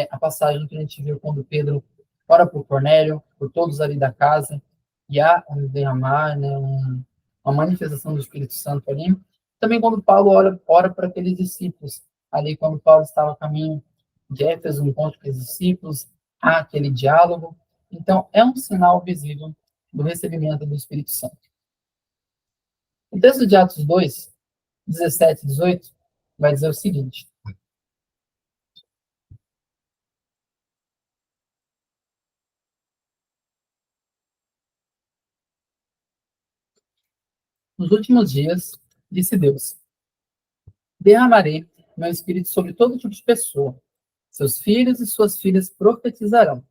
a passagem que a gente viu quando Pedro ora por Cornélio, por todos ali da casa, e há um derramar, né, uma manifestação do Espírito Santo ali. Também quando Paulo ora para aqueles discípulos, ali quando Paulo estava a caminho de Éfeso, encontro com os discípulos, há aquele diálogo. Então, é um sinal visível do recebimento do Espírito Santo. O texto de Atos 2, 17 e 18, vai dizer o seguinte: nos últimos dias, disse Deus, derramarei meu espírito sobre todo tipo de pessoa. Seus filhos e suas filhas profetizarão.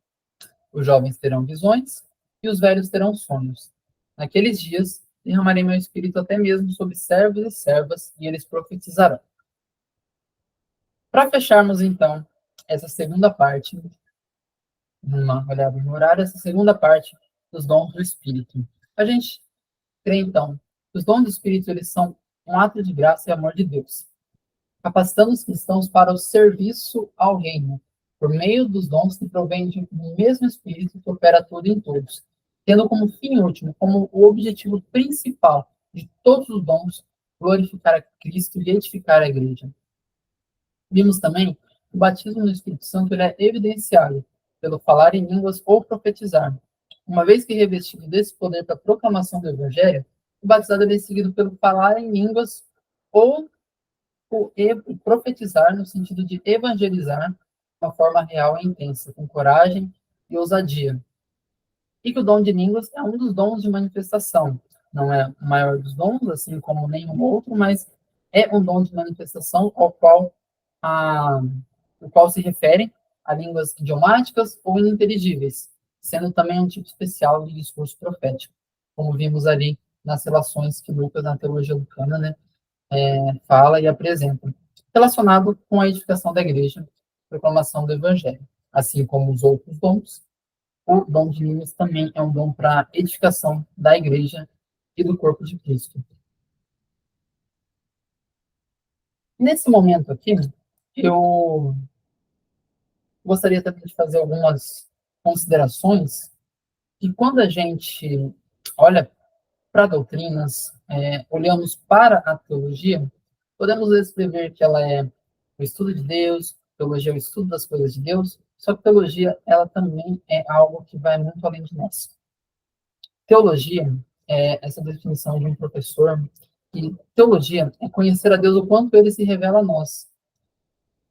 Os jovens terão visões e os velhos terão sonhos. Naqueles dias, derramarei meu espírito até mesmo sobre servos e servas, e eles profetizarão. Para fecharmos, então, essa segunda parte, uma olhada no horário, essa segunda parte dos dons do Espírito. A gente crê, então, que os dons do Espírito, eles são um ato de graça e amor de Deus, capacitando os cristãos para o serviço ao reino, por meio dos dons que provêm do mesmo Espírito que opera tudo em todos, tendo como fim último, como o objetivo principal de todos os dons, glorificar a Cristo e edificar a igreja. Vimos também que o batismo no Espírito Santo ele é evidenciado pelo falar em línguas ou profetizar. Uma vez que revestido desse poder para a proclamação do Evangelho, o batizado é seguido pelo falar em línguas ou o profetizar no sentido de evangelizar de uma forma real e intensa, com coragem e ousadia. E que o dom de línguas é um dos dons de manifestação. Não é o maior dos dons, assim como nenhum outro, mas é um dom de manifestação o qual se refere a línguas idiomáticas ou ininteligíveis, sendo também um tipo especial de discurso profético, como vimos ali nas relações que Lucas, na teologia lucana, né, fala e apresenta, relacionado com a edificação da igreja, proclamação do evangelho. Assim como os outros dons, o dom de línguas também é um dom para edificação da igreja e do corpo de Cristo. Nesse momento aqui, eu gostaria também de fazer algumas considerações, e quando a gente olha para doutrinas, olhamos para a teologia, podemos escrever que ela é o estudo de Deus, teologia é o estudo das coisas de Deus, só que teologia, ela também é algo que vai muito além de nós. Teologia é essa definição de um professor, que teologia é conhecer a Deus o quanto ele se revela a nós.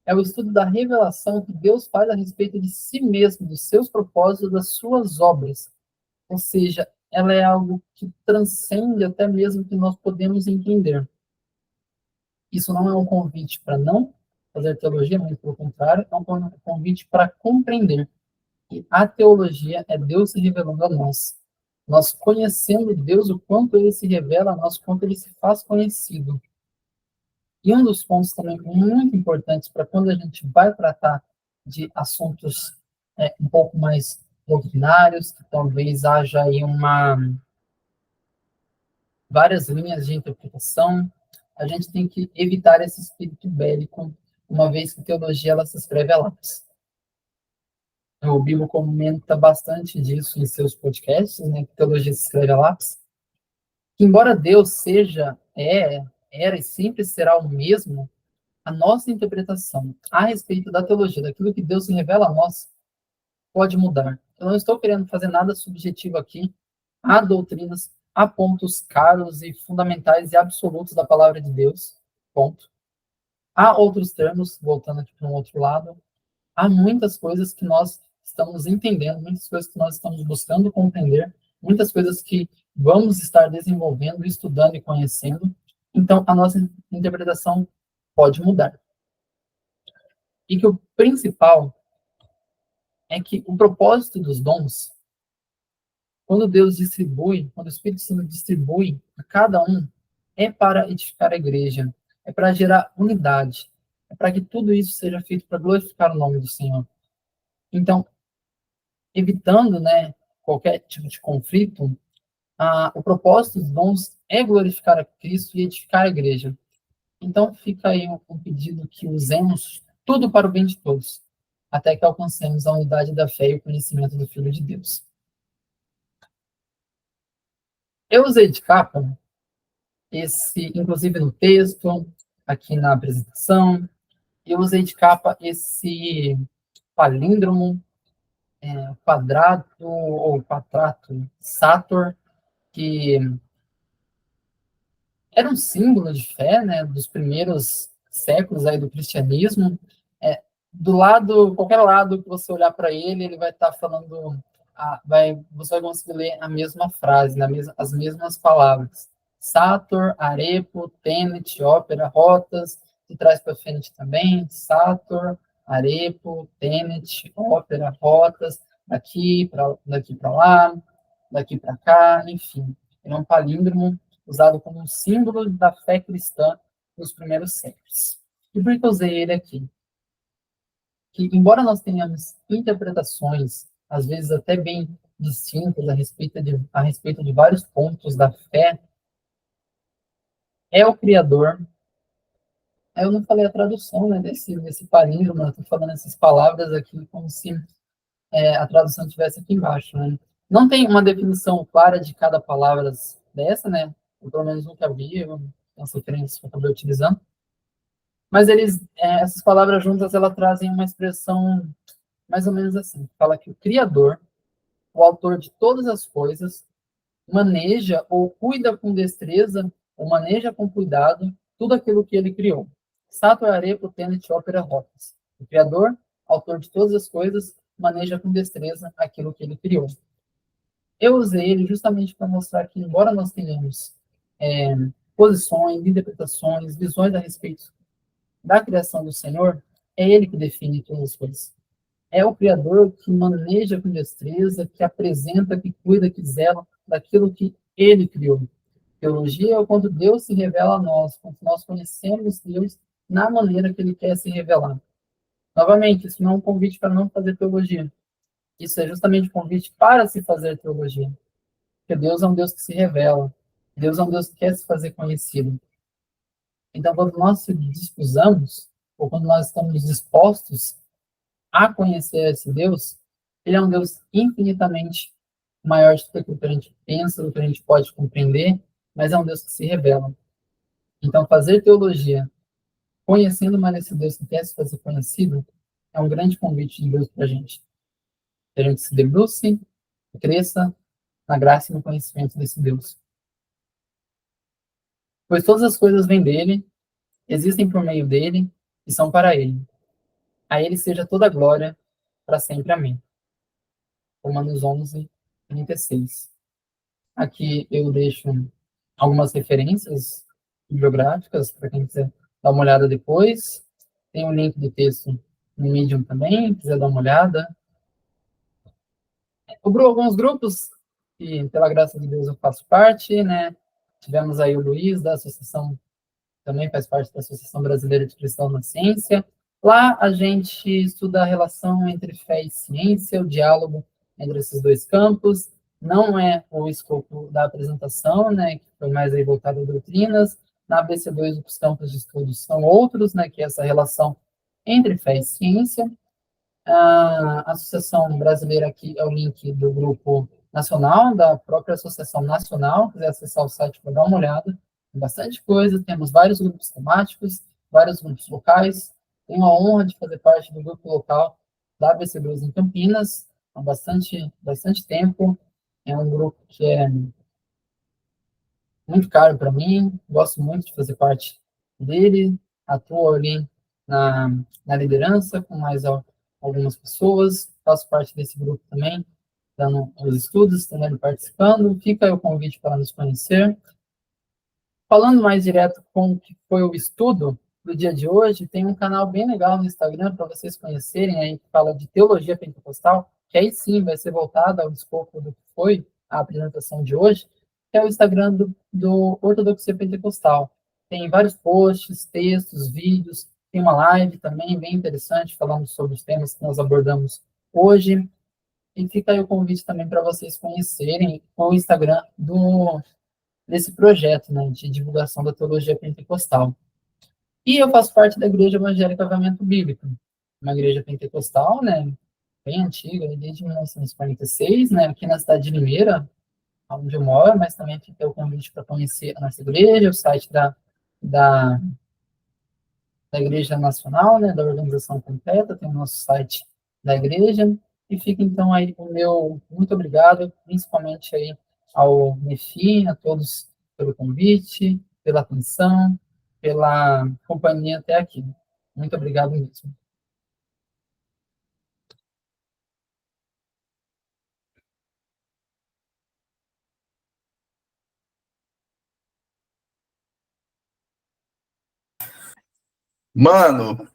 É o estudo da revelação que Deus faz a respeito de si mesmo, dos seus propósitos, das suas obras. Ou seja, ela é algo que transcende até mesmo o que nós podemos entender. Isso não é um convite para não fazer teologia, muito pelo contrário, é um convite para compreender. E a teologia é Deus se revelando a nós. Nós conhecendo Deus, o quanto ele se revela a nós, o quanto ele se faz conhecido. E um dos pontos também muito importantes para quando a gente vai tratar de assuntos um pouco mais doutrinários, que talvez haja aí várias linhas de interpretação, a gente tem que evitar esse espírito bélico, uma vez que teologia ela se escreve a lápis. O Bibo comenta bastante disso em seus podcasts, né, que teologia se escreve a lápis. Que embora Deus seja, era e sempre será o mesmo, a nossa interpretação a respeito da teologia, daquilo que Deus se revela a nós, pode mudar. Eu não estou querendo fazer nada subjetivo aqui. Há doutrinas, há pontos caros e fundamentais e absolutos da palavra de Deus. Ponto. Há outros termos, voltando aqui para um outro lado, há muitas coisas que nós estamos entendendo, muitas coisas que nós estamos buscando compreender, muitas coisas que vamos estar desenvolvendo, estudando e conhecendo. Então, a nossa interpretação pode mudar. E que o principal é que o propósito dos dons, quando Deus distribui, quando o Espírito Santo distribui a cada um, é para edificar a igreja, é para gerar unidade, é para que tudo isso seja feito para glorificar o nome do Senhor. Então, evitando, né, qualquer tipo de conflito, o propósito dos dons é glorificar a Cristo e edificar a igreja. Então, fica aí um pedido que usemos tudo para o bem de todos, até que alcancemos a unidade da fé e o conhecimento do Filho de Deus. Eu usei de capa inclusive no texto, aqui na apresentação, eu usei de capa esse palíndromo, quadrado ou quatrato Sator, que era um símbolo de fé, né, dos primeiros séculos aí do cristianismo. Do lado, qualquer lado que você olhar para ele, ele vai estar falando, você vai conseguir ler a mesma frase, as mesmas palavras. Sator, Arepo, Tenet, Ópera, Rotas, de trás para frente também, Sator, Arepo, Tenet, Ópera, Rotas, daqui para lá, daqui para cá, enfim. É um palíndromo usado como um símbolo da fé cristã nos primeiros séculos. E por que eu usei ele aqui? Que, embora nós tenhamos interpretações, às vezes até bem distintas a respeito de vários pontos da fé, é o Criador. Eu não falei a tradução, né, desse palíndromo, eu estou falando essas palavras aqui como se a tradução estivesse aqui embaixo. Né? Não tem uma definição clara de cada palavra dessa, né? Eu, pelo menos nunca vi, as referências que eu acabei utilizando. Mas essas palavras juntas, elas trazem uma expressão mais ou menos assim. Fala que o Criador, o autor de todas as coisas, maneja ou cuida com destreza, ou maneja com cuidado, tudo aquilo que ele criou. Sator, Arepo, Tenet, Ópera, Rotas. O Criador, autor de todas as coisas, maneja com destreza aquilo que ele criou. Eu usei ele justamente para mostrar que, embora nós tenhamos posições, interpretações, visões a respeito da criação do Senhor, é ele que define todas as coisas. É o Criador que maneja com destreza, que apresenta, que cuida, que zela daquilo que ele criou. Teologia é o quando Deus se revela a nós, quando nós conhecemos Deus na maneira que ele quer se revelar. Novamente, isso não é um convite para não fazer teologia. Isso é justamente um convite para se fazer teologia. Porque Deus é um Deus que se revela. Deus é um Deus que quer se fazer conhecido. Então, quando nós se dispusamos, ou quando nós estamos dispostos a conhecer esse Deus, ele é um Deus infinitamente maior de tudo aquilo que a gente pensa, do que a gente pode compreender, mas é um Deus que se revela. Então, fazer teologia, conhecendo mais esse Deus que quer se fazer conhecido, é um grande convite de Deus para a gente. Que a gente se debruce, cresça na graça e no conhecimento desse Deus. Pois todas as coisas vêm dele, existem por meio dele e são para ele. A ele seja toda a glória, para sempre. Amém. Romanos 11, 36. Aqui eu deixo algumas referências bibliográficas para quem quiser dar uma olhada depois. Tem um link do texto no Medium também, quiser dar uma olhada. Alguns grupos que, pela graça de Deus, eu faço parte, né? Tivemos aí o Luiz, da Associação, também faz parte da Associação Brasileira de Cristão na Ciência. Lá a gente estuda a relação entre fé e ciência, o diálogo entre esses dois campos. Não é o escopo da apresentação, né, que foi mais aí voltado a doutrinas. Na ABC2, os campos de estudos são outros, né, que é essa relação entre fé e ciência. A Associação Brasileira aqui é o link do grupo nacional, da própria Associação Nacional, quiser acessar o site para dar uma olhada, tem bastante coisa, temos vários grupos temáticos, vários grupos locais, tenho a honra de fazer parte do grupo local da ABC2 em Campinas, há bastante tempo, é um grupo que é muito caro para mim, gosto muito de fazer parte dele, atuo ali na, na liderança com mais algumas pessoas, faço parte desse grupo também, dando os estudos, também participando, fica aí o convite para nos conhecer. Falando mais direto com o que foi o estudo do dia de hoje, tem um canal bem legal no Instagram para vocês conhecerem, aí que fala de teologia pentecostal, que aí sim vai ser voltado ao escopo do que foi a apresentação de hoje, que é o Instagram do Ortodoxia Pentecostal. Tem vários posts, textos, vídeos, tem uma live também bem interessante falando sobre os temas que nós abordamos hoje. E fica aí o convite também para vocês conhecerem o Instagram desse projeto, né, de divulgação da teologia pentecostal. E eu faço parte da Igreja Evangélica Avivamento Bíblico, uma igreja pentecostal, né, bem antiga, desde 1946, né, aqui na cidade de Limeira, onde eu moro, mas também fica o convite para conhecer a nossa igreja, o site da, da Igreja Nacional, né, da organização completa, tem o nosso site da igreja, e fica então aí o meu muito obrigado, principalmente aí ao Nefi, a todos pelo convite, pela atenção, pela companhia até aqui. Muito obrigado mesmo. Mano,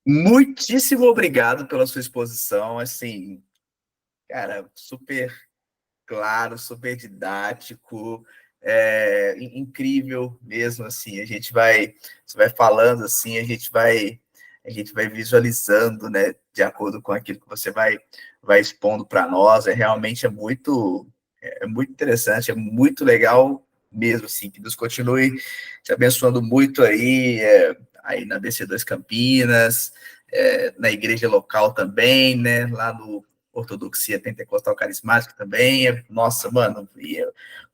muitíssimo obrigado pela sua exposição. Assim, cara, super claro, super didático, incrível mesmo. Assim, você vai falando assim, a gente vai visualizando, né, de acordo com aquilo que você vai expondo para nós. É muito interessante, é muito legal mesmo, assim, que Deus continue te abençoando muito aí na BC2 Campinas, na igreja local também, né, lá no Ortodoxia Pentecostal Carismática também. Nossa, mano,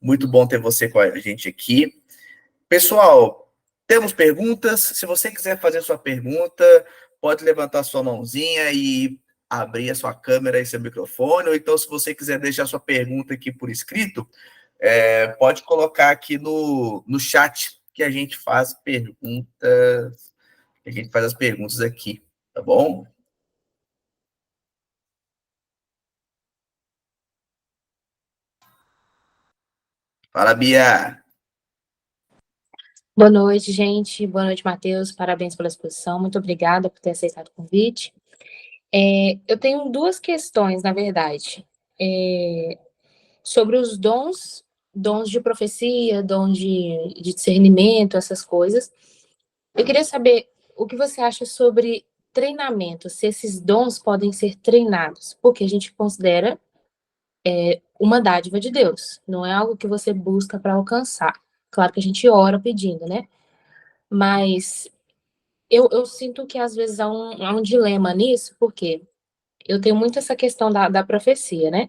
muito bom ter você com a gente aqui. Pessoal, temos perguntas. Se você quiser fazer sua pergunta, pode levantar sua mãozinha e abrir a sua câmera e seu microfone, ou então, se você quiser deixar sua pergunta aqui por escrito, pode colocar aqui no chat que a gente faz perguntas, a gente faz as perguntas aqui, tá bom? Fala, Bia. Boa noite, gente. Boa noite, Matheus. Parabéns pela exposição. Muito obrigada por ter aceitado o convite. Eu tenho duas questões, na verdade, sobre os dons de profecia, dons de discernimento, essas coisas. Eu queria saber o que você acha sobre treinamento, se esses dons podem ser treinados, porque a gente considera uma dádiva de Deus, não é algo que você busca para alcançar. Claro que a gente ora pedindo, né? Mas eu sinto que às vezes há um dilema nisso, porque eu tenho muito essa questão da profecia, né?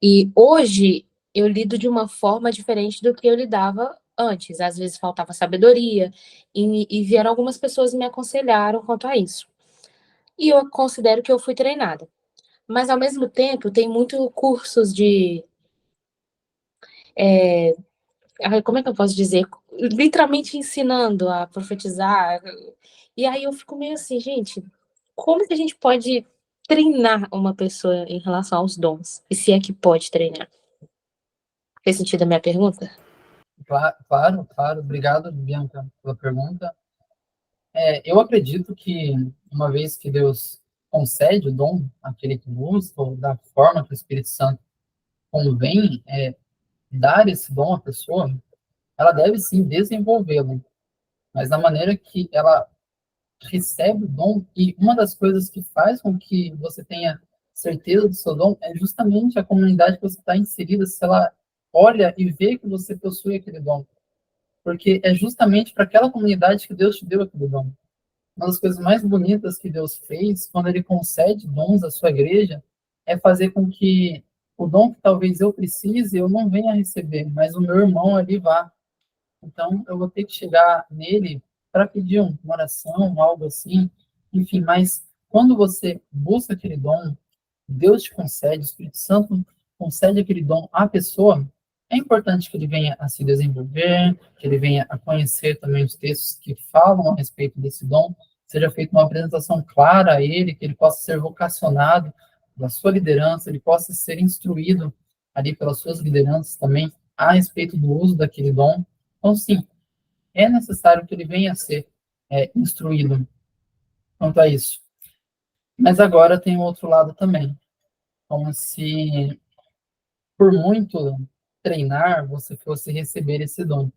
E hoje eu lido de uma forma diferente do que eu lidava antes. Às vezes faltava sabedoria, e vieram algumas pessoas e me aconselharam quanto a isso. E eu considero que eu fui treinada. Mas, ao mesmo tempo, tem muito cursos de. Como é que eu posso dizer? Literalmente ensinando a profetizar. E aí eu fico meio assim, gente, como que a gente pode treinar uma pessoa em relação aos dons? E se é que pode treinar? Fez sentido a minha pergunta? Claro, claro. Obrigado, Bianca, pela pergunta. Eu acredito que, uma vez que Deus concede o dom àquele que busca, ou da forma que o Espírito Santo convém dar esse dom à pessoa, ela deve sim desenvolvê-lo, mas da maneira que ela recebe o dom, e uma das coisas que faz com que você tenha certeza do seu dom é justamente a comunidade que você está inserida, se ela olha e vê que você possui aquele dom, porque é justamente para aquela comunidade que Deus te deu aquele dom. Uma das coisas mais bonitas que Deus fez, quando Ele concede dons à sua igreja, é fazer com que o dom que talvez eu precise, eu não venha receber, mas o meu irmão ali vá. Então, eu vou ter que chegar nele para pedir uma oração, algo assim, enfim, mas quando você busca aquele dom, Deus te concede, o Espírito Santo concede aquele dom à pessoa, é importante que ele venha a se desenvolver, que ele venha a conhecer também os textos que falam a respeito desse dom, seja feita uma apresentação clara a ele, que ele possa ser vocacionado da sua liderança, ele possa ser instruído ali pelas suas lideranças também a respeito do uso daquele dom. Então, sim, é necessário que ele venha a ser instruído quanto a isso. Mas agora tem o outro lado também, como se por muito treinar você fosse receber esse dom.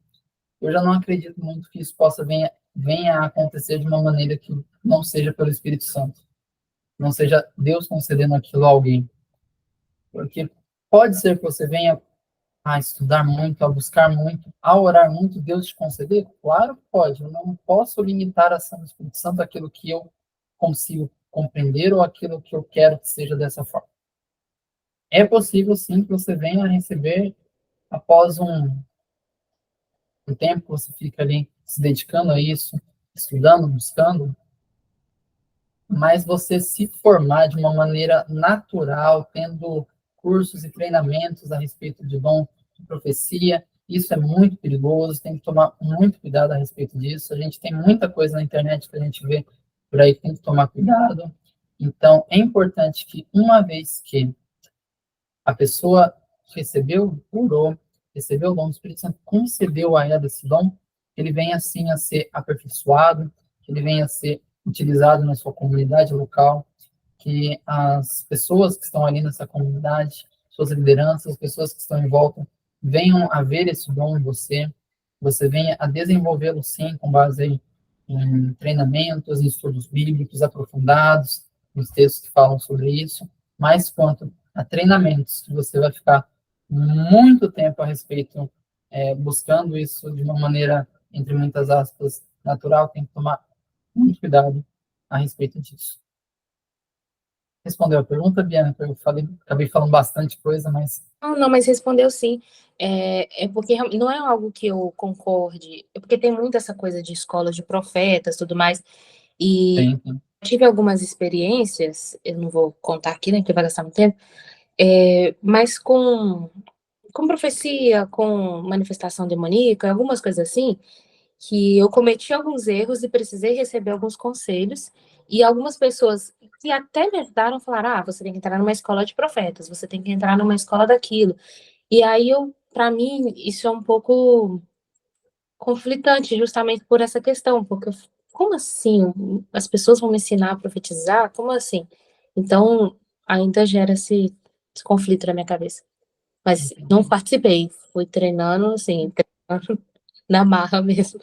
Eu já não acredito muito que isso possa venha a acontecer de uma maneira que não seja pelo Espírito Santo, não seja Deus concedendo aquilo a alguém. Porque pode ser que você venha a estudar muito, a buscar muito, a orar muito, Deus te conceder? Claro que pode. Eu não posso limitar a ação do Espírito Santo àquilo que eu consigo compreender ou aquilo que eu quero que seja dessa forma. É possível, sim, que você venha a receber após um tempo que você fica ali se dedicando a isso, estudando, buscando, mas você se formar de uma maneira natural, tendo cursos e treinamentos a respeito de dom de profecia, isso é muito perigoso, tem que tomar muito cuidado a respeito disso. A gente tem muita coisa na internet que a gente vê por aí, tem que tomar cuidado. Então, é importante que, uma vez que a pessoa recebeu, curou, recebeu o dom do Espírito Santo, concedeu a ela esse dom, ele venha assim a ser aperfeiçoado, que ele venha a ser utilizado na sua comunidade local, que as pessoas que estão ali nessa comunidade, suas lideranças, as pessoas que estão em volta, venham a ver esse dom em você, você venha a desenvolvê-lo sim, com base em treinamentos, em estudos bíblicos aprofundados, nos textos que falam sobre isso, mas quanto a treinamentos, que você vai ficar muito tempo a respeito, buscando isso de uma maneira, entre muitas aspas, natural, tem que tomar muito cuidado a respeito disso. Respondeu a pergunta, Bianca? Eu acabei falando bastante coisa, mas... Não, mas respondeu sim. Porque não é algo que eu concorde, é porque tem muito essa coisa de escolas de profetas, tudo mais, e Tem. tive algumas experiências, eu não vou contar aqui, né, porque vai gastar muito tempo, mas com profecia, com manifestação demoníaca, algumas coisas assim, que eu cometi alguns erros e precisei receber alguns conselhos, e algumas pessoas que até me ajudaram falaram, você tem que entrar numa escola de profetas, você tem que entrar numa escola daquilo. E aí, para mim, isso é um pouco conflitante, justamente por essa questão, porque como assim? As pessoas vão me ensinar a profetizar? Como assim? Então, ainda gera esse conflito na minha cabeça. Mas não participei, fui treinando, assim, treinando na marra mesmo.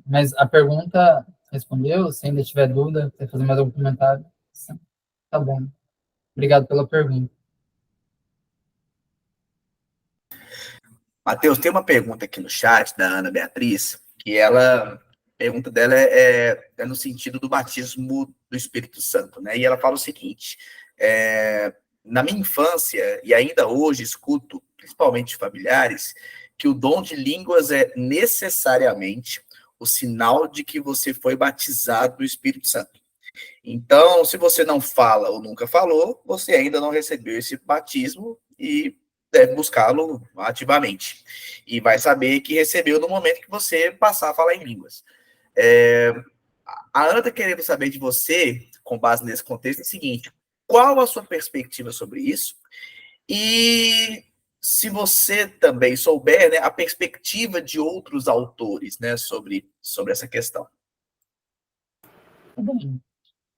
Mas a pergunta respondeu? Se ainda tiver dúvida, quer fazer mais algum comentário? Sim. Tá bom. Obrigado pela pergunta. Matheus, tem uma pergunta aqui no chat da Ana Beatriz, que a pergunta dela é no sentido do batismo do Espírito Santo, né? E ela fala o seguinte: na minha infância, e ainda hoje escuto, principalmente de familiares, que o dom de línguas é necessariamente o sinal de que você foi batizado do Espírito Santo. Então, se você não fala ou nunca falou, você ainda não recebeu esse batismo e deve buscá-lo ativamente. E vai saber que recebeu no momento que você passar a falar em línguas. A Ana está querendo saber de você, com base nesse contexto, é o seguinte: qual a sua perspectiva sobre isso? E se você também souber, né, a perspectiva de outros autores, né, sobre essa questão. Bem,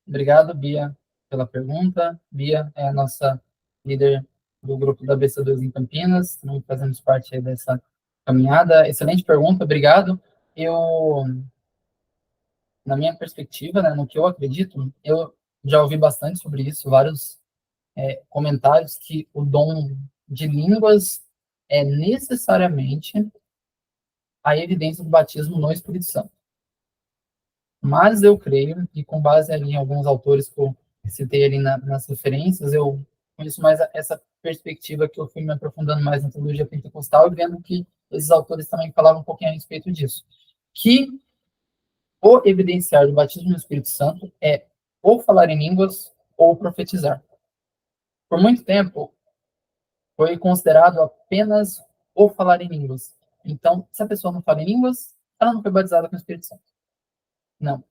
obrigado, Bia, pela pergunta. Bia é a nossa líder do grupo da BC2 em Campinas, também fazemos parte aí dessa caminhada. Excelente pergunta, obrigado. Na minha perspectiva, né, no que eu acredito, eu já ouvi bastante sobre isso, vários comentários que o dom de línguas é necessariamente a evidência do batismo no Espírito Santo. Mas eu creio, e com base ali em alguns autores que eu citei ali nas referências, eu conheço mais essa perspectiva que eu fui me aprofundando mais na teologia pentecostal e vendo que esses autores também falavam um pouquinho a respeito disso. Que o evidenciar do batismo no Espírito Santo é ou falar em línguas ou profetizar. Por muito tempo, foi considerado apenas o falar em línguas. Então, se a pessoa não fala em línguas, ela não foi batizada com o Espírito Santo. Não.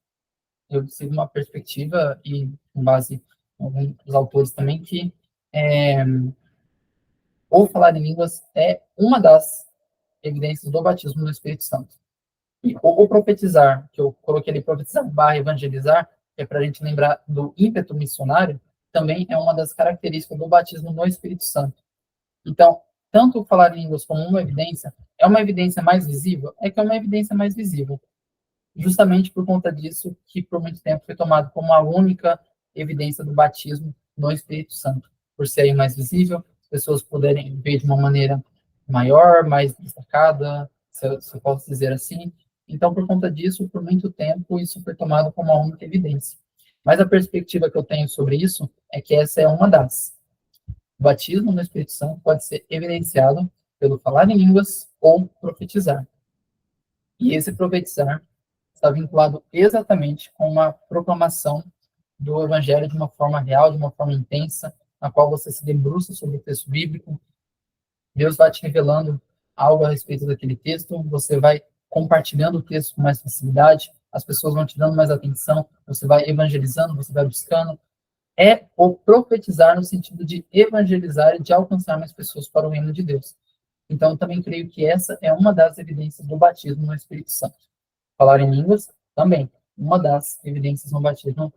Eu sigo uma perspectiva, e com base em alguns autores também, que o falar em línguas é uma das evidências do batismo no Espírito Santo. E o profetizar, que eu coloquei ali, profetizar barra evangelizar, que é para a gente lembrar do ímpeto missionário, também é uma das características do batismo no Espírito Santo. Então, tanto falar em línguas como uma evidência, é uma evidência mais visível? É que é uma evidência mais visível. Justamente por conta disso, que por muito tempo foi tomado como a única evidência do batismo no Espírito Santo. Por ser aí mais visível, as pessoas poderem ver de uma maneira maior, mais destacada, se eu posso dizer assim. Então, por conta disso, por muito tempo, isso foi tomado como a única evidência. Mas a perspectiva que eu tenho sobre isso é que essa é uma das. O batismo no Espírito Santo pode ser evidenciado pelo falar em línguas ou profetizar. E esse profetizar está vinculado exatamente com uma proclamação do Evangelho de uma forma real, de uma forma intensa, na qual você se debruça sobre o texto bíblico, Deus vai te revelando algo a respeito daquele texto, você vai compartilhando o texto com mais facilidade, as pessoas vão te dando mais atenção, você vai evangelizando, você vai buscando. É o profetizar no sentido de evangelizar e de alcançar mais pessoas para o reino de Deus. Então, eu também creio que essa é uma das evidências do batismo no Espírito Santo. Falar em línguas, também, uma das evidências no batismo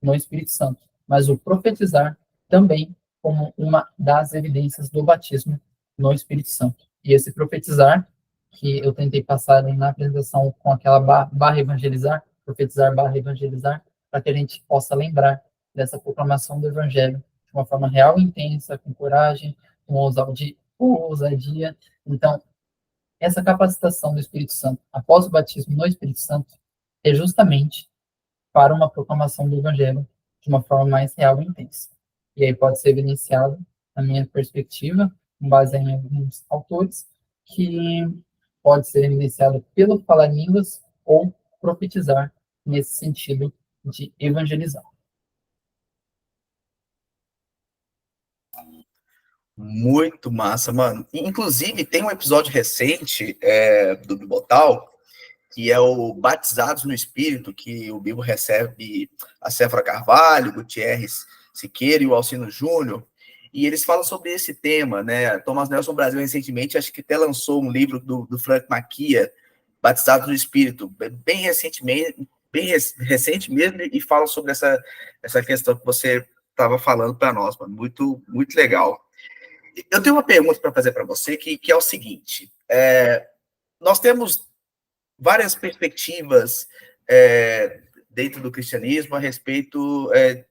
no Espírito Santo. Mas o profetizar, também, como uma das evidências do batismo no Espírito Santo. E esse profetizar, que eu tentei passar na apresentação com aquela barra evangelizar, profetizar barra evangelizar, para que a gente possa lembrar dessa proclamação do Evangelho de uma forma real e intensa, com coragem, com ousadia. Então, essa capacitação do Espírito Santo após o batismo no Espírito Santo é justamente para uma proclamação do Evangelho de uma forma mais real e intensa. E aí pode ser evidenciado, na minha perspectiva, com base em alguns autores, que pode ser evidenciado pelo falar em línguas ou profetizar nesse sentido de evangelizar. Muito massa, mano. Inclusive, tem um episódio recente do Bibotal, que é o Batizados no Espírito, que o Bibo recebe a Séfora Carvalho, Gutierrez Siqueira e o Alcino Júnior, e eles falam sobre esse tema, né? Thomas Nelson Brasil, recentemente, acho que até lançou um livro do Frank Maquia, Batizados no Espírito, bem recentemente, recente mesmo, e fala sobre essa questão que você estava falando para nós, mano. Muito, muito legal. Eu tenho uma pergunta para fazer para você, que é o seguinte: nós temos várias perspectivas dentro do cristianismo a respeito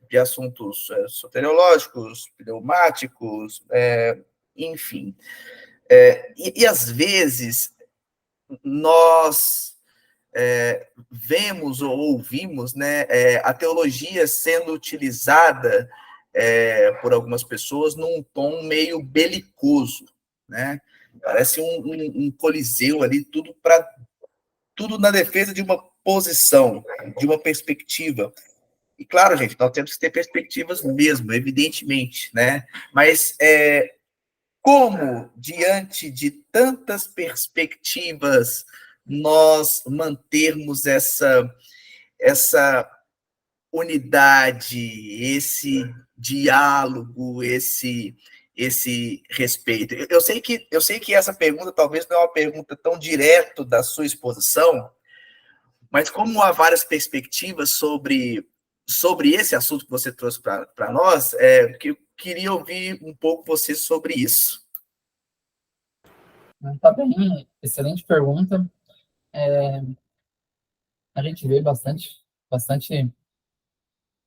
de assuntos soteriológicos, pneumáticos, enfim. E às vezes nós vemos ou ouvimos, né, a teologia sendo utilizada por algumas pessoas num tom meio belicoso, né? Parece um coliseu ali, tudo na defesa de uma posição, de uma perspectiva. E claro, gente, nós temos que ter perspectivas mesmo, evidentemente, né? Mas como, diante de tantas perspectivas, nós mantermos essa unidade, esse diálogo, esse respeito? Eu sei que essa pergunta talvez não é uma pergunta tão direto da sua exposição, mas como há várias perspectivas sobre esse assunto que você trouxe para nós, que eu queria ouvir um pouco você sobre isso. Tá bem, excelente pergunta. A gente vê bastante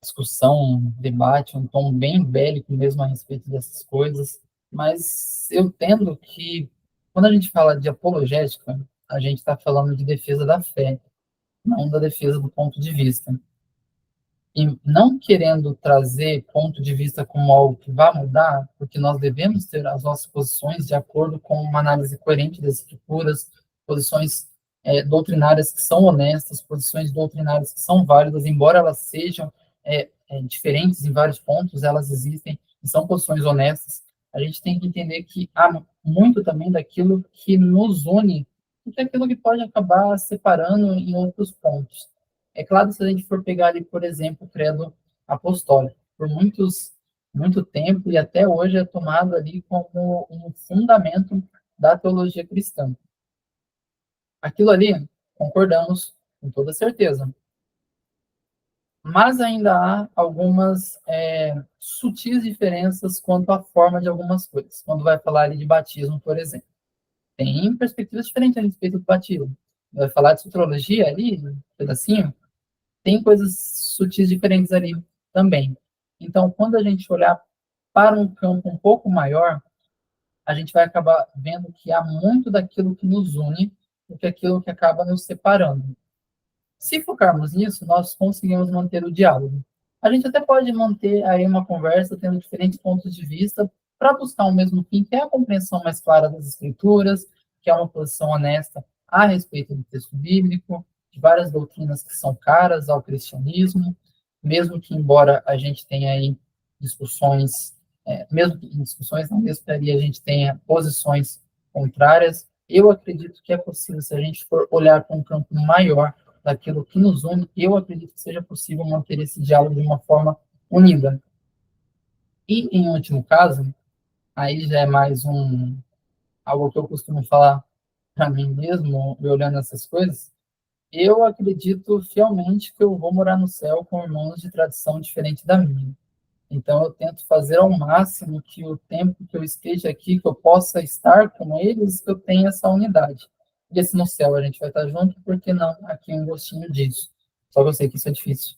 discussão, debate, um tom bem bélico mesmo a respeito dessas coisas, mas eu entendo que quando a gente fala de apologética, a gente está falando de defesa da fé, não da defesa do ponto de vista. E não querendo trazer ponto de vista como algo que vai mudar, porque nós devemos ter as nossas posições de acordo com uma análise coerente das escrituras, posições doutrinárias que são honestas, posições doutrinárias que são válidas, embora elas sejam diferentes em vários pontos, elas existem e são posições honestas. A gente tem que entender que há muito também daquilo que nos une e que é aquilo que pode acabar separando em outros pontos. É claro, se a gente for pegar ali, por exemplo, o credo apostólico, por muito tempo e até hoje é tomado ali como um fundamento da teologia cristã. Aquilo ali, concordamos com toda certeza. Mas ainda há algumas sutis diferenças quanto à forma de algumas coisas. Quando vai falar ali de batismo, por exemplo. Tem perspectivas diferentes a respeito do batismo. Vai falar de soteriologia ali, um pedacinho, tem coisas sutis diferentes ali também. Então, quando a gente olhar para um campo um pouco maior, a gente vai acabar vendo que há muito daquilo que nos une do que aquilo que acaba nos separando. Se focarmos nisso, nós conseguimos manter o diálogo. A gente até pode manter aí uma conversa tendo diferentes pontos de vista para buscar o mesmo fim, que é a compreensão mais clara das escrituras, que é uma posição honesta a respeito do texto bíblico, de várias doutrinas que são caras ao cristianismo, mesmo que, embora a gente tenha aí discussões, mesmo que em discussões, não mesmo que ali a gente tenha posições contrárias, eu acredito que é possível, se a gente for olhar para um campo maior daquilo que nos une, eu acredito que seja possível manter esse diálogo de uma forma unida. E, em último caso, aí já é mais algo que eu costumo falar para mim mesmo, olhando essas coisas, eu acredito fielmente que eu vou morar no céu com irmãos de tradição diferente da minha. Então, eu tento fazer ao máximo que o tempo que eu esteja aqui, que eu possa estar com eles, que eu tenha essa unidade. E se no céu a gente vai estar junto, por que não aqui um gostinho disso? Só que eu sei que isso é difícil.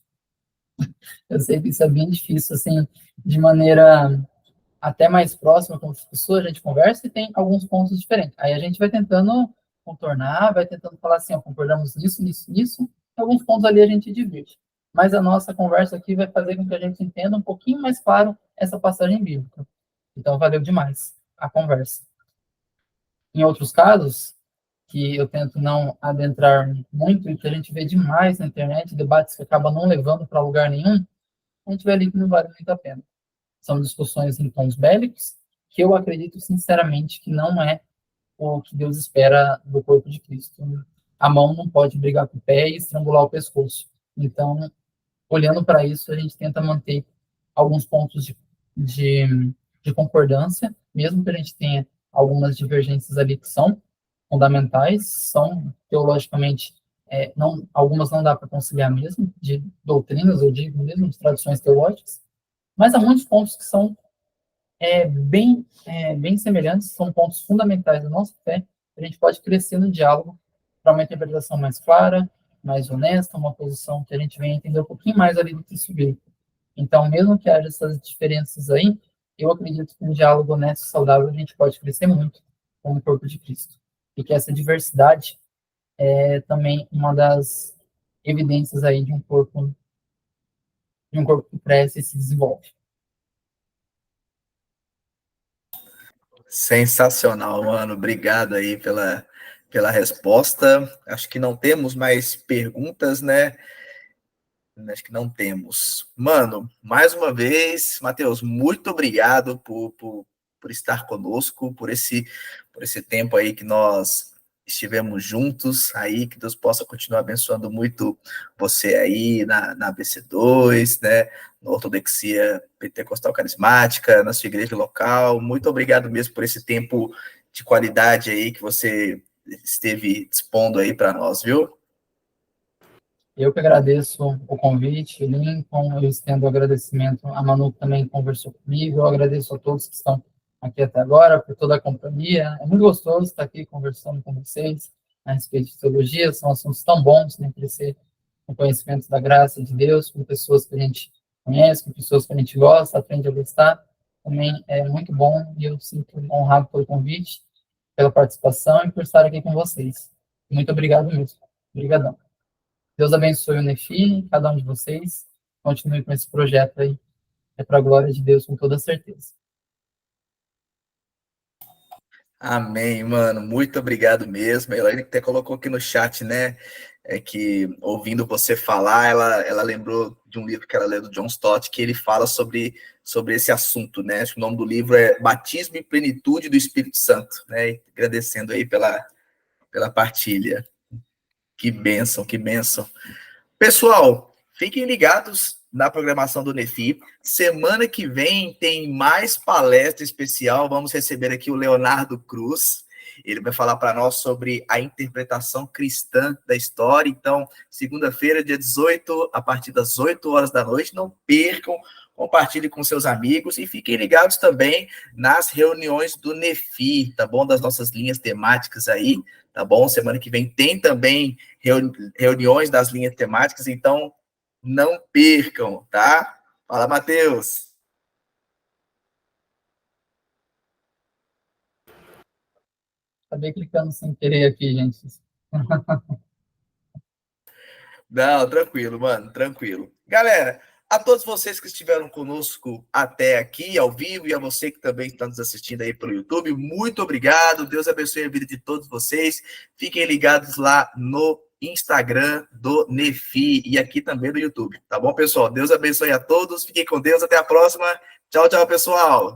Eu sei que isso é bem difícil, assim, de maneira até mais próxima com as pessoas, a gente conversa e tem alguns pontos diferentes. Aí a gente vai tentando contornar, vai tentando falar assim, ó, concordamos nisso, nisso, nisso, e alguns pontos ali a gente divide. Mas a nossa conversa aqui vai fazer com que a gente entenda um pouquinho mais claro essa passagem bíblica. Então, valeu demais a conversa. Em outros casos, que eu tento não adentrar muito e que a gente vê demais na internet, debates que acabam não levando para lugar nenhum, a gente vê ali que não vale muito a pena. São discussões em tons bélicos, que eu acredito sinceramente que não é o que Deus espera do corpo de Cristo. A mão não pode brigar com o pé e estrangular o pescoço. Então, olhando para isso, a gente tenta manter alguns pontos de concordância, mesmo que a gente tenha algumas divergências ali que são fundamentais, são teologicamente, algumas não dá para conciliar mesmo, de doutrinas, eu digo mesmo, de tradições teológicas, mas há muitos pontos que são bem semelhantes, são pontos fundamentais da nossa fé, a gente pode crescer no diálogo para uma interpretação mais clara, mais honesta, uma posição que a gente venha entender um pouquinho mais ali do texto bíblico. Então, mesmo que haja essas diferenças aí, eu acredito que um diálogo honesto e saudável a gente pode crescer muito como corpo de Cristo. E que essa diversidade é também uma das evidências aí de um corpo que cresce e se desenvolve. Sensacional, mano. Obrigado aí pela resposta. Acho que não temos mais perguntas, né? Acho que não temos. Mano, mais uma vez, Matheus, muito obrigado por estar conosco, por esse tempo aí que nós estivemos juntos aí, que Deus possa continuar abençoando muito você aí na ABC2, né, na Ortodoxia Pentecostal Carismática, na sua igreja local. Muito obrigado mesmo por esse tempo de qualidade aí que você esteve dispondo aí para nós, viu? Eu que agradeço o convite, Lincoln, eu estendo o agradecimento a Manu, que também conversou comigo, eu agradeço a todos que estão aqui até agora, por toda a companhia. É muito gostoso estar aqui conversando com vocês a respeito de teologia, são assuntos tão bons, né, crescer com conhecimento da graça de Deus, com pessoas que a gente conhece, com pessoas que a gente gosta, aprende a gostar, também é muito bom, e eu sinto honrado pelo convite, pela participação e por estar aqui com vocês. Muito obrigado mesmo. Obrigadão. Deus abençoe o Nefi, cada um de vocês. Continue com esse projeto aí. É para a glória de Deus, com toda certeza. Amém, mano. Muito obrigado mesmo. A Elaine até colocou aqui no chat, né? É que, ouvindo você falar, ela lembrou de um livro que ela leu do John Stott, que ele fala sobre esse assunto, né? Acho que o nome do livro é Batismo e Plenitude do Espírito Santo, né? E agradecendo aí pela partilha. Que bênção, que bênção. Pessoal, fiquem ligados na programação do Nefi. Semana que vem tem mais palestra especial. Vamos receber aqui o Leonardo Cruz. Ele vai falar para nós sobre a interpretação cristã da história. Então, segunda-feira, dia 18, a partir das 8 horas da noite. Não percam, compartilhe com seus amigos e fiquem ligados também nas reuniões do Nefi, tá bom? Das nossas linhas temáticas aí, tá bom? Semana que vem tem também reuniões das linhas temáticas, então não percam, tá? Fala, Matheus. Acabei clicando sem querer aqui, gente. Não, tranquilo, mano, tranquilo. Galera, a todos vocês que estiveram conosco até aqui, ao vivo, e a você que também está nos assistindo aí pelo YouTube, muito obrigado. Deus abençoe a vida de todos vocês. Fiquem ligados lá no Instagram do Nefi e aqui também no YouTube. Tá bom, pessoal? Deus abençoe a todos. Fiquem com Deus. Até a próxima. Tchau, tchau, pessoal.